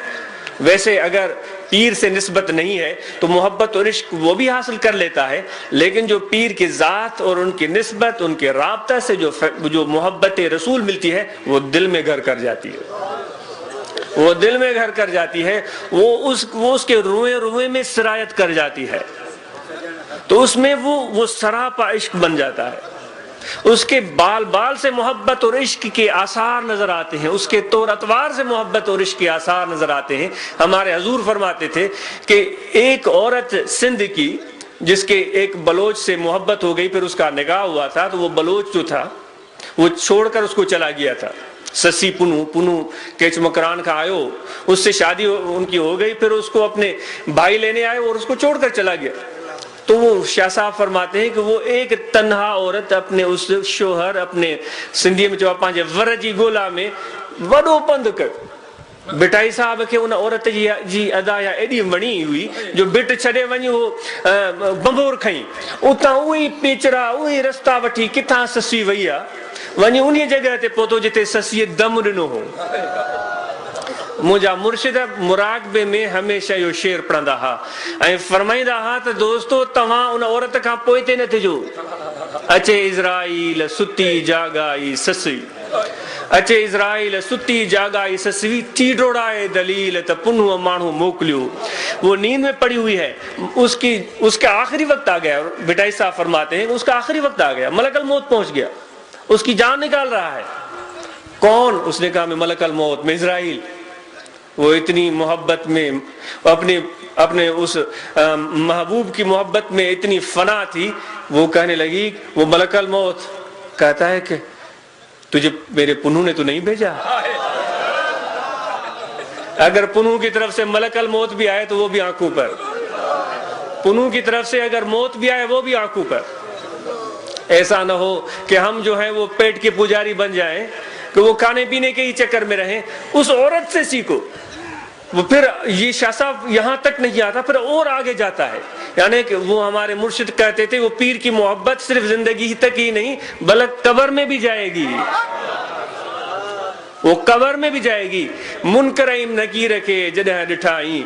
ویسے اگر پیر سے نسبت نہیں ہے تو محبت اور عشق وہ بھی حاصل کر لیتا ہے, لیکن جو پیر کی ذات اور ان کی نسبت, ان کے رابطہ سے جو محبت رسول ملتی ہے وہ دل میں گھر کر جاتی ہے. وہ دل میں گھر کر جاتی ہے, وہ اس کے روئے میں سرایت کر جاتی ہے. تو اس میں وہ سراپا عشق بن جاتا ہے. اس کے بال سے محبت اور عشق کے آثار نظر آتے ہیں, اس کے طور اتوار سے محبت اور عشق کے آثار نظر آتے ہیں. ہمارے حضور فرماتے تھے کہ ایک عورت سندھ کی جس کے ایک بلوچ سے محبت ہو گئی, پھر اس کا نکاح ہوا تھا, تو وہ بلوچ جو تھا وہ چھوڑ کر اس کو چلا گیا تھا. سسی پنو کیچ مکران کا آئیو, اس سے شادی ان کی ہو گئی, پھر اس کو اپنے بھائی لینے آئے اور اس کو چھوڑ کر چلا گیا. تو وہ شاہ صاحب فرماتے ہیں کہ وہ ایک تنہا عورت اپنے اس شوہر اپنے سندھی میں جو پانچے ورجی گولا میں وڈو پند کر بٹائی صاحب کے ان عورت جی ادا یا ایڈی وڑی ہوئی جو بٹ چھڑے ونی وہ بمبور کھئی, اتاں وہی پیچرا وہی رستہ وٹھی کتھاں سسی وئی آ ونی انہی جگہ تے پوتو جتے سسی دم ڈنو ہو. مجھا مرشد مراقبے میں ہمیشہ یہ شعر پڑھندا ہا ऐं فرمائندا ہا تو دوستو تواں ان عورت کھان پوئتے نہ تھجو, اچے اسرائیل ستی جاگائی سسی. अचे इज़राइल सुती जागाई ससवी टीडोड़ाए दलील त पुन्नु माण्हू मोकिलियो। वो नींद में पड़ी हुई है, उसका आखिरी वक्त आ गया। बिटाई साहब फरमाते हैं उसका आखिरी वक्त आ गया, मलकल मौत पहुंच गया, उसकी जान निकाल रहा है। कौन? उसने कहा मैं मलकल मौत, मैं इज़राइल। वो इतनी मोहब्बत में अपने उस महबूब की मोहब्बत में इतनी फना थी, वो कहने लगी, वो मलकल मौत कहता है कि तुझे मेरे पुन्नू ने तो नहीं भेजा? अगर पुन्नू की तरफ से मलकल मौत भी आए तो वो भी आंखों पर, पुन्नू की तरफ से अगर मौत भी आए वो भी आंखों पर। ऐसा न हो कि हम जो है वो पेट के पुजारी बन जाएं, कि वो खाने पीने के ही चक्कर में रहें। उस औरत से सीखो। वो फिर ये शाह साहब यहाँ तक नहीं आता, फिर और आगे जाता है। यानी कि वो हमारे मुर्शिद कहते थे वो पीर की मोहब्बत सिर्फ जिंदगी तक ही नहीं बल्कि कब्र में भी जाएगी, वो कब्र में भी जाएगी। मुनकर नकीर के जॾहिं ॾिठाई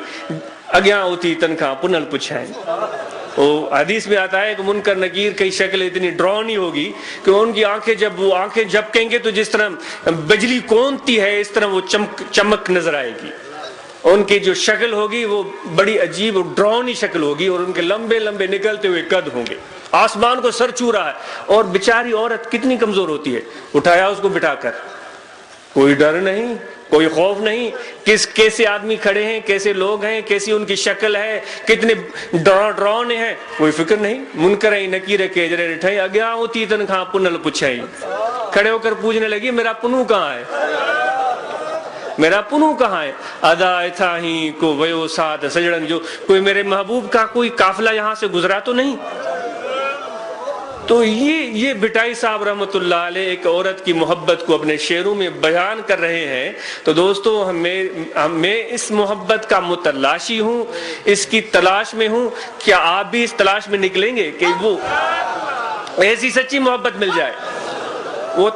अॻियां उथी तनखा पुनल पुछाई। वो हदीस में आता है कि मुनकर नकीर की शक्ल इतनी ड्रॉनी होगी कि उनकी आंखें जब वो आंखें झपकेंगे तो जिस तरह बिजली कौंधती है इस तरह वो चमक नजर आएगी। उनकी जो शक्ल होगी वो बड़ी अजीब ड्रॉनी शक्ल होगी और उनके लंबे लंबे निकलते हुए कद होंगे, आसमान को सर छू रहा है। और बेचारी औरत कितनी कमजोर होती है, उठाया उसको बिठाकर, कोई डर नहीं, कोई खौफ नहीं। कैसे आदमी खड़े हैं, कैसे लोग हैं, कैसी उनकी शक्ल है, कितने डरावने हैं, कोई फिक्र नहीं। मुनकर नकीर के जरे रिठाई अग्या होती तनखा पुनल पुछाई। खड़े होकर पूछने लगी मेरा पुनू कहाँ है, मेरा पुनू कहाँ है? अदा था ही को वयो साथ सजड़न, जो कोई मेरे महबूब का कोई काफिला यहाँ से गुजरा तो नहीं। तो ये बिटाई साहब रहमतुल्लाह अलैह एक औरत की मोहब्बत को अपने शेरों में बयान कर रहे हैं। तो दोस्तों मैं इस मोहब्बत का मुतलाशी हूँ, इसकी तलाश में हूँ। क्या आप भी इस तलाश में निकलेंगे कि वो ऐसी सच्ची मोहब्बत मिल जाए? वो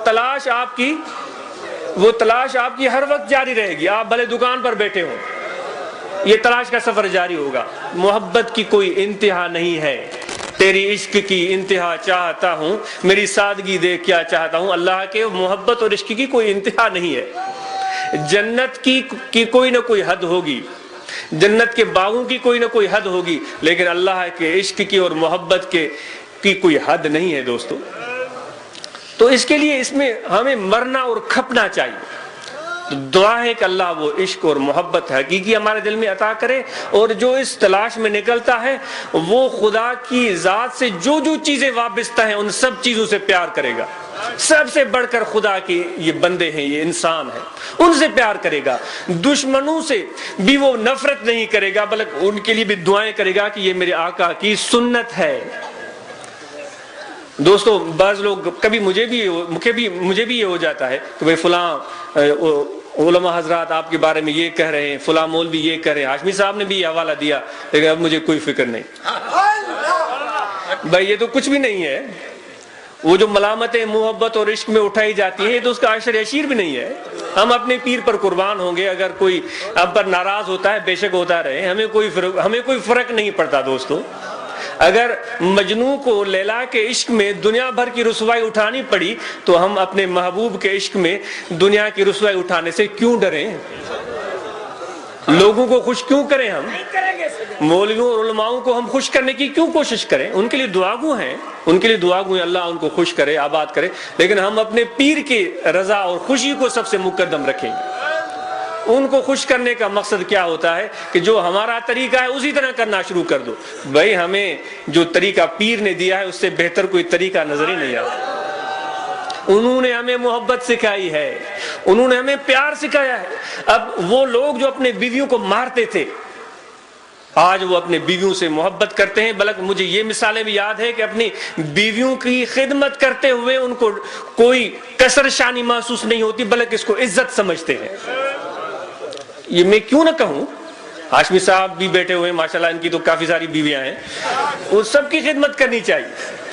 तलाश आपकी हर वक्त जारी रहेगी, आप भले दुकान पर बैठे हो, ये तलाश का सफर जारी होगा। मोहब्बत की कोई इंतहा नहीं है, तेरी इश्क की इंतहा चाहता हूँ, मेरी सादगी देख क्या चाहता हूँ। अल्लाह के मोहब्बत और इश्क की कोई इंतहा नहीं है। जन्नत की कोई ना कोई हद होगी, जन्नत के बागों की कोई ना कोई हद होगी, लेकिन अल्लाह के इश्क की और मोहब्बत की कोई हद नहीं है दोस्तों। तो इसके लिए इसमें हमें मरना और खपना चाहिए। तो दुआ है कि अल्लाह वो इश्क और मोहब्बत हकीकी हमारे दिल में अता करे, और जो इस तलाश में निकलता है वो खुदा की जात से जो जो चीजें वाबस्ता हैं उन सब चीजों से प्यार करेगा। सबसे बढ़कर खुदा के ये बंदे हैं, ये इंसान है, उनसे प्यार करेगा। दुश्मनों से भी वो नफरत नहीं करेगा, बल्कि उनके लिए भी दुआएं करेगा कि ये मेरे आका की सुन्नत है। दोस्तों बाज लोग कभी मुझे भी ये हो जाता है कि भाई फलां उलमा हजरात आपके बारे में ये कह रहे हैं, फलां मौलवी ये कह रहे हैं, हाशमी साहब ने भी ये हवाला दिया, लेकिन अब मुझे कोई फिक्र नहीं। भाई ये तो कुछ भी नहीं है। वो जो मलामतें मोहब्बत और इश्क में उठाई जाती है तो उसका अशर अशीर भी नहीं है। हम अपने पीर पर कुर्बान होंगे, अगर कोई अब पर नाराज होता है बेशक होता रहे, हमें कोई फर्क नहीं पड़ता दोस्तों। अगर मजनू को लैला के इश्क में दुनिया भर की रुसवाई उठानी पड़ी तो हम अपने महबूब के इश्क में दुनिया की रुसवाई उठाने से क्यों डरें? लोगों को खुश क्यों करें? हम मौलवियों और उलमाओं को हम खुश करने की क्यों कोशिश करें? उनके लिए दुआगू हैं, अल्लाह उनको खुश करे, आबाद करे, लेकिन हम अपने पीर की रजा और खुशी को सबसे मुकद्दम रखेंगे। उनको खुश करने का मकसद क्या होता है कि जो हमारा तरीका है उसी तरह करना शुरू कर दो। भाई हमें जो तरीका पीर ने दिया है उससे बेहतर कोई तरीका नजर ही नहीं आता। उन्होंने हमें मोहब्बत सिखाई है, उन्होंने हमें प्यार सिखाया है। अब वो लोग जो अपने बीवियों को मारते थे आज वो अपने बीवियों से मोहब्बत करते हैं। बल्कि मुझे ये मिसालें भी याद है कि अपनी बीवियों की खिदमत करते हुए उनको कोई कसरशानी महसूस नहीं होती, बल्कि इसको इज्जत समझते हैं। ये मैं क्यों ना कहूं, हाशमी साहब भी बैठे हुए माशाल्लाह, इनकी तो काफी सारी बीवियां हैं, उस सब की खिदमत करनी चाहिए।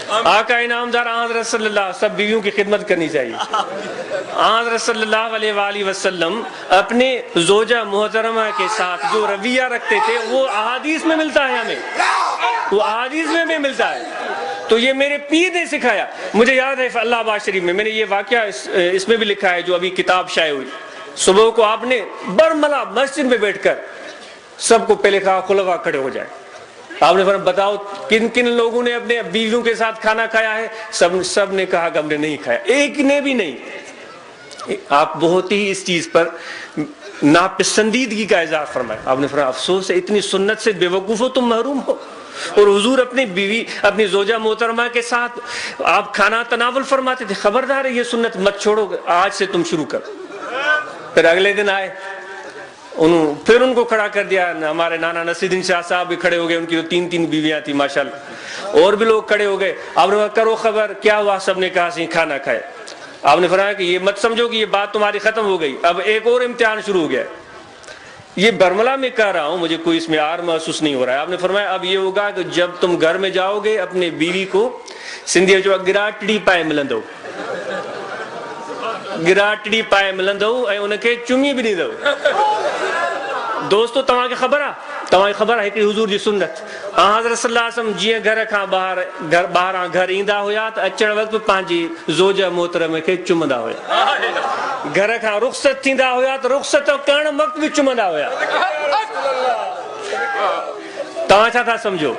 आका इनामदार हज़रत सल्लल्लाहु सब बीवियों की खिदमत करनी चाहिए। हज़रत सल्लल्लाहु अलैहि वसल्लम अपने ज़ौजा मुहतरमा के साथ जो रवैया रखते थे वो अहादीस में मिलता है, हमें वो अहादीस में भी मिलता है। تو یہ میرے پیر نے سکھایا. مجھے یاد ہے اللہ آباد شریف میں نے یہ واقعہ اس میں بھی لکھا ہے جو ابھی کتاب شائع ہوئی. صبح کو آپ نے برملا مسجد میں بیٹھ کر سب کو پہلے کہا خلفاء کھڑے ہو جائیں. آپ نے فرمایا بتاؤ کن کن لوگوں نے اپنے بیویوں کے ساتھ کھانا کھایا ہے؟ سب نے کہا کہ ہم نے نہیں کھایا. ایک نے بھی نہیں. آپ بہت ہی اس چیز پر ناپسندیدگی کا اظہار فرمایا. آپ نے فرمایا افسوس ہے اتنی سنت سے بے وقوف ہو تم محروم ہو. اور حضور اپنی بیوی اپنی زوجہ محترمہ کے ساتھ آپ کھانا تناول فرماتے تھے. خبردار ہے یہ سنت مت چھوڑو, آج سے تم شروع کرو. پھر اگلے دن آئے, پھر ان کو کھڑا کر دیا. ہمارے نانا نصیرالدین شاہ صاحب بھی کھڑے ہو گئے, ان کی 3 بیویاں تھیں ماشاءاللہ, اور بھی لوگ کھڑے ہو گئے. آپ نے کہا کرو خبر کیا ہوا؟ سب نے کہا سی کھانا کھائے. آپ نے فرمایا کہ یہ مت سمجھو کہ یہ بات تمہاری ختم ہو گئی, اب ایک اور امتحان شروع ہو گیا. یہ برملا میں کہہ رہا ہوں, مجھے کوئی اس میں آر محسوس نہیں ہو رہا ہے. آپ نے فرمایا اب یہ ہوگا کہ جب تم گھر میں جاؤ گے اپنے بیوی کو سندھی جو گراٹڑی پائے ملندو, گراٹڑی پائے ملندو ऐं उनखे चुमी भी ॾींदव. दोस्तो तव्हांखे ख़बर आहे हिकिड़ी हुज़ूर जी सुन्नत. हज़रत सल्लल्लाहु अलैहि वसल्लम जीअं घर खां ॿाहिरां घर ईंदा हुया त अचण वक़्तु पंहिंजी ज़ोज मोहतरम खे चुमंदा हुया. घर खां रुख़्सत थींदा हुया त रुख़्सत करण वक़्तु बि चुमंदा हुया. तव्हां छा था सम्झो?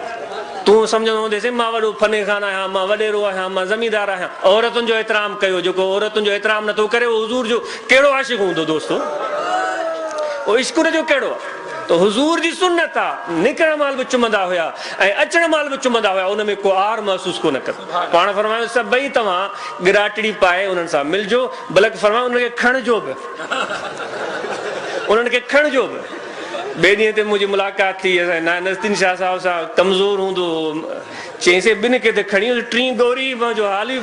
तूं सम्झंदो हूंदेसि मां वॾो फने खान आहियां, मां वॾेरो आहियां, मां ज़मीदार आहियां. औरतुनि जो एतिराम कयो. जेको औरतुनि जो एतिराम नथो करे उहो हुज़ूर जो कहिड़ो आशिक़ हूंदो दोस्तो? उहो इश्क़ जो कहिड़ो आहे? तो हुज़ूर जी सुन्नत आहे. निकिरण महिल बि चुमंदा हुया ऐं अचण महिल बि चुमंदा हुया. उन में को आर महसूस कोन कयो. पाण फरमायो सभई तव्हां गिराटड़ी पाए उन्हनि सां मिलजो, बल्कि फरमायो उनखे खणजो बि, उन्हनि खे खणजो बि. ॿिए ॾींहं ते मुंहिंजी मुलाक़ात थी नज़रुद्दीन शाह साहिब सां. कमज़ोर हूंदो, चईंसि ॿिनि खे त खणी टीं गौरी जो हाल ई.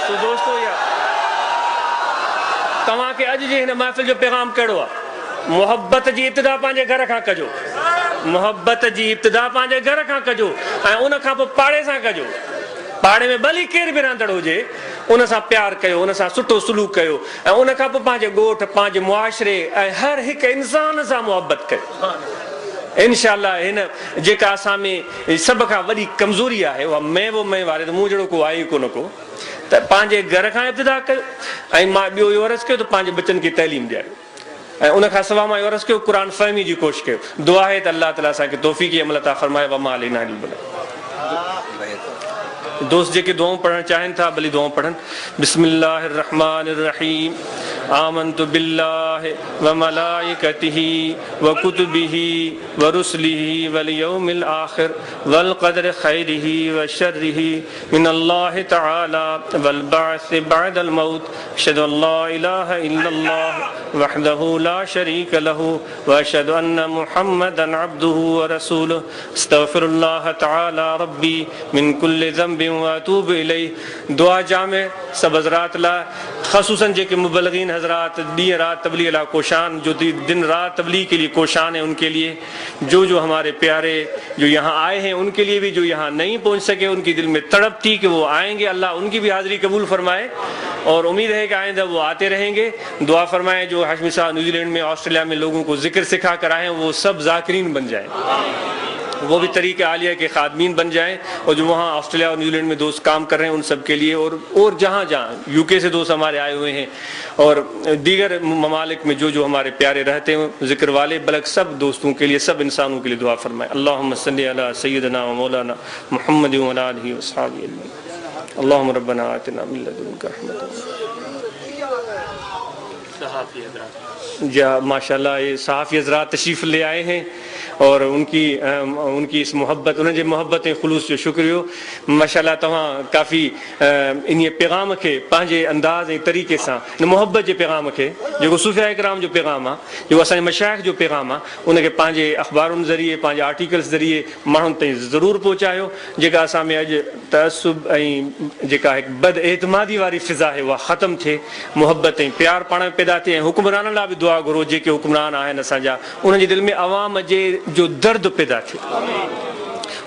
तो दोस्तो तव्हांखे अॼु जे हिन महफ़िल जो पैगाम कहिड़ो आहे? मोहब्बत जी इब्तिदा पंहिंजे घर खां कजो. मोहब्बत जी इब्तिदा पंहिंजे घर खां कजो ऐं उन खां पोइ पाड़े सां कजो. पाड़े में भली केरु बि रहंदड़ हुजे उन सां प्यार कयो, उन सां सुठो सलूक कयो ऐं उन खां पोइ पंहिंजे ॻोठ, पंहिंजे मुआशिरे ऐं हर हिकु इंसान सां मुहबत कयो. इंशाअल्लाह हिन जेका असां में सभ खां वॾी कमज़ोरी आहे उहा मैं वारे, त मूं जहिड़ो को आहे कोन को, त पंहिंजे घर खां इब्तिदा कयो. ऐं मां ॿियो इहो अर्ज़ु कयो त पंहिंजे बचनि खे तइलीम ॾियारियो. ऐं उन खां सवाइ मां इहो अर्ज़ु कयो क़ुरान फ़हमी जी कोशिशि कयो. दुआ आहे त अल्लाह ताला असांखे तौफ़ीक़ अमल अता फ़रमाए. वमा अलैना इल्लल बलाग. दोस्त जेके दुआऊं पढ़णु चाहिनि था भली दुआऊं पढ़नि. बिस्मिल्लाहिर रहमानिर रहीम. आमनतु बिल्लाहि व मलाइकतिही व कुतुबिही व रुसुलिही वल यौमिल आखिर वल क़द्र खैरिही व शर्रिही मिनल्लाहि तआला वल बअस बअदल मौत. अशहदु अल्ला इलाहा इल्लल्लाह वहदहु ला शरीक लहु व अशहदु अन्न मुहम्मदन अब्दुहु व रसूलुहु. अस्तगफिरुल्लाह तआला रब्बी मिन कुल्लि ज़ंबिन व अतूबु इलैहि. दुआ जामे सब हज़रात ला, ख़ुसूसन जेके मुबल्लिगीन हजरात दिन रात तबलीग ला कोशान, जो दिन रात तबलीग के लिए कोशान है, उनके लिए, जो हमारे प्यारे जो यहाँ आए हैं उनके लिए भी, जो यहाँ नहीं पहुँच सके उनकी दिल में तड़प थी कि वो आएंगे. अल्लाह उनकी भी हाज़िरी कबूल फरमाए और उम्मीद है कि आइंदा वो आते रहेंगे. दुआ फरमाएं जो हाशमी साहब न्यूजीलैंड में, ऑस्ट्रेलिया में लोगों को जिक्र सिखा कर आए हैं वो सब ज़ाकिरीन बन जाएं, वो भी तरीक़े आलिया के खादमीन बन जाएं. और जो वहाँ ऑस्ट्रेलिया और न्यूजीलैंड में दोस्त काम कर रहे हैं उन सब के लिए, और जहाँ जहाँ यूके से दोस्त हमारे आए हुए हैं और दीगर ममालिक में जो हमारे प्यारे रहते हैं जिक्र वाले, बल्कि सब दोस्तों के लिए, सब इंसानों के लिए दुआ फरमाएं. अल्लाहुम्मा सल्ली अला सय्यिदना व मौलाना मुहम्मद व अला आलिहि व अस्हाबिहि अजमईन. अल्लाहुम्मा रब्बना आतिना मिन लदुनका रहमतन. माशाल्लाह ये सहाफ़ी हज़रात तशरीफ़ ले आए हैं और उनकी इस मोहब्बत, उन्हें जो मोहब्बत खुलूस जो शुक्रियो. माशाल्लाह तव्हां काफ़ी इन पैगाम खे पंहिंजे अंदाज़ ऐं तरीक़े सां मोहब्बत जे पैगाम खे, जेको सूफ़िया इकराम जो पैगाम आहे, जेको असांजे मशाइख़ जो पैगाम आहे, उनखे पंहिंजे अख़बारुनि ज़रिए, पंहिंजे आर्टिकल्स ज़रिए माण्हुनि ताईं ज़रूरु पहुचायो. जेका असां में अॼु तअसुब ऐं जेका हिकु बद एतमादी वारी फ़िज़ा आहे उहा ख़तमु थिए, मोहब्बत ऐं प्यार पाण में पैदा थिए. ऐं हुक्मराननि लाइ बि दुआ घुरो, जेके हुक्मरान आहिनि असांजा, उन्हनि जे दिलि में अवाम जे जो दर्द पैदा थिए,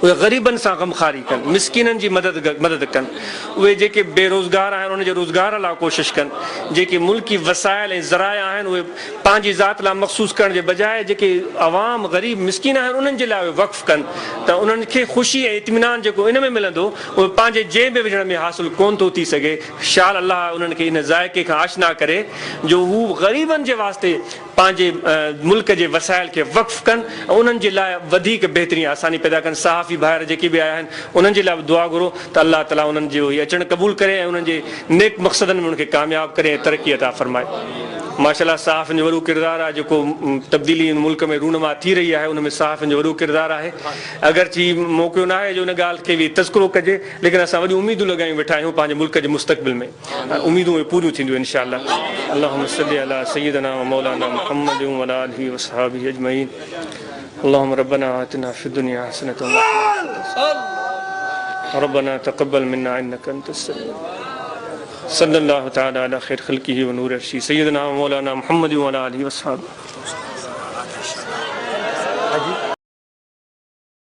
उहे ग़रीबनि सां ग़मख़ारी कनि, मिसकीननि जी मदद कनि, उहे जेके बेरोज़गार आहिनि उन्हनि जे रोज़गार लाइ कोशिशि कनि, जेके मुल्की वसाइल ऐं ज़राया आहिनि उहे पंहिंजी ज़ात लाइ मख़सूस करण जे बजाए जेके अवाम ग़रीब मिसकीन आहिनि उन्हनि जे लाइ उहे वक़्फ़ कनि, त उन्हनि खे ख़ुशी ऐं इत्मीनान जेको इन में मिलंदो उहे पंहिंजे जेब में विझण में हासिलु कोन थो थी सघे। शाल अलाह उन्हनि खे इन ज़ाइक़े खां आशना करे जो हू ग़रीबनि जे वास्ते पंहिंजे मुल्क जे वसाइल खे वक़्फ़ कनि ऐं उन्हनि जे लाइ वधीक बहितरीन आसानी पैदा कनि। सहाफ़ी भाइर जेके बि आया आहिनि उन्हनि जे लाइ बि दुआ घुरो त अलाह ताला उन्हनि जो हीअ अचणु क़बूल करे ऐं उन्हनि जे नेक मक़सदनि में उनखे कामयाबु करे ऐं तरक़ी अता फ़रमाए। माशाअल्लाह सहाफ़ियुनि जो वॾो किरदारु आहे, जेको तब्दीली मुल्क में रूनमा थी रही आहे उन में सहाफ़ियुनि जो वॾो किरदारु आहे। अगरची मौक़ो न आहे जो उन ॻाल्हि खे बि तज़किरो कजे, लेकिन असां वॾियूं उमीदूं लॻायूं वेठा आहियूं पंहिंजे मुल्क जे मुस्तक़बिल में, उमीदूं पूरियूं थींदियूं इंशाअल्लाह। अल्लाहुम्मा सल्ली अला सय्यिदना व मौलाना मुहम्मद व अला आलिहि व असहाबिहि अजमईन। अल्लाहुम्मा रब्बना आतिना फिद दुनिया हसनतन रब्बना तक़ब्बल मिन्ना इन्नका अंतस समीउल सल्लल्लाहु तआला अला खैर खल्किही व नूर अर्शी सय्यिदना व मौलाना मुहम्मद व अला आलिहि व असहाबिहि।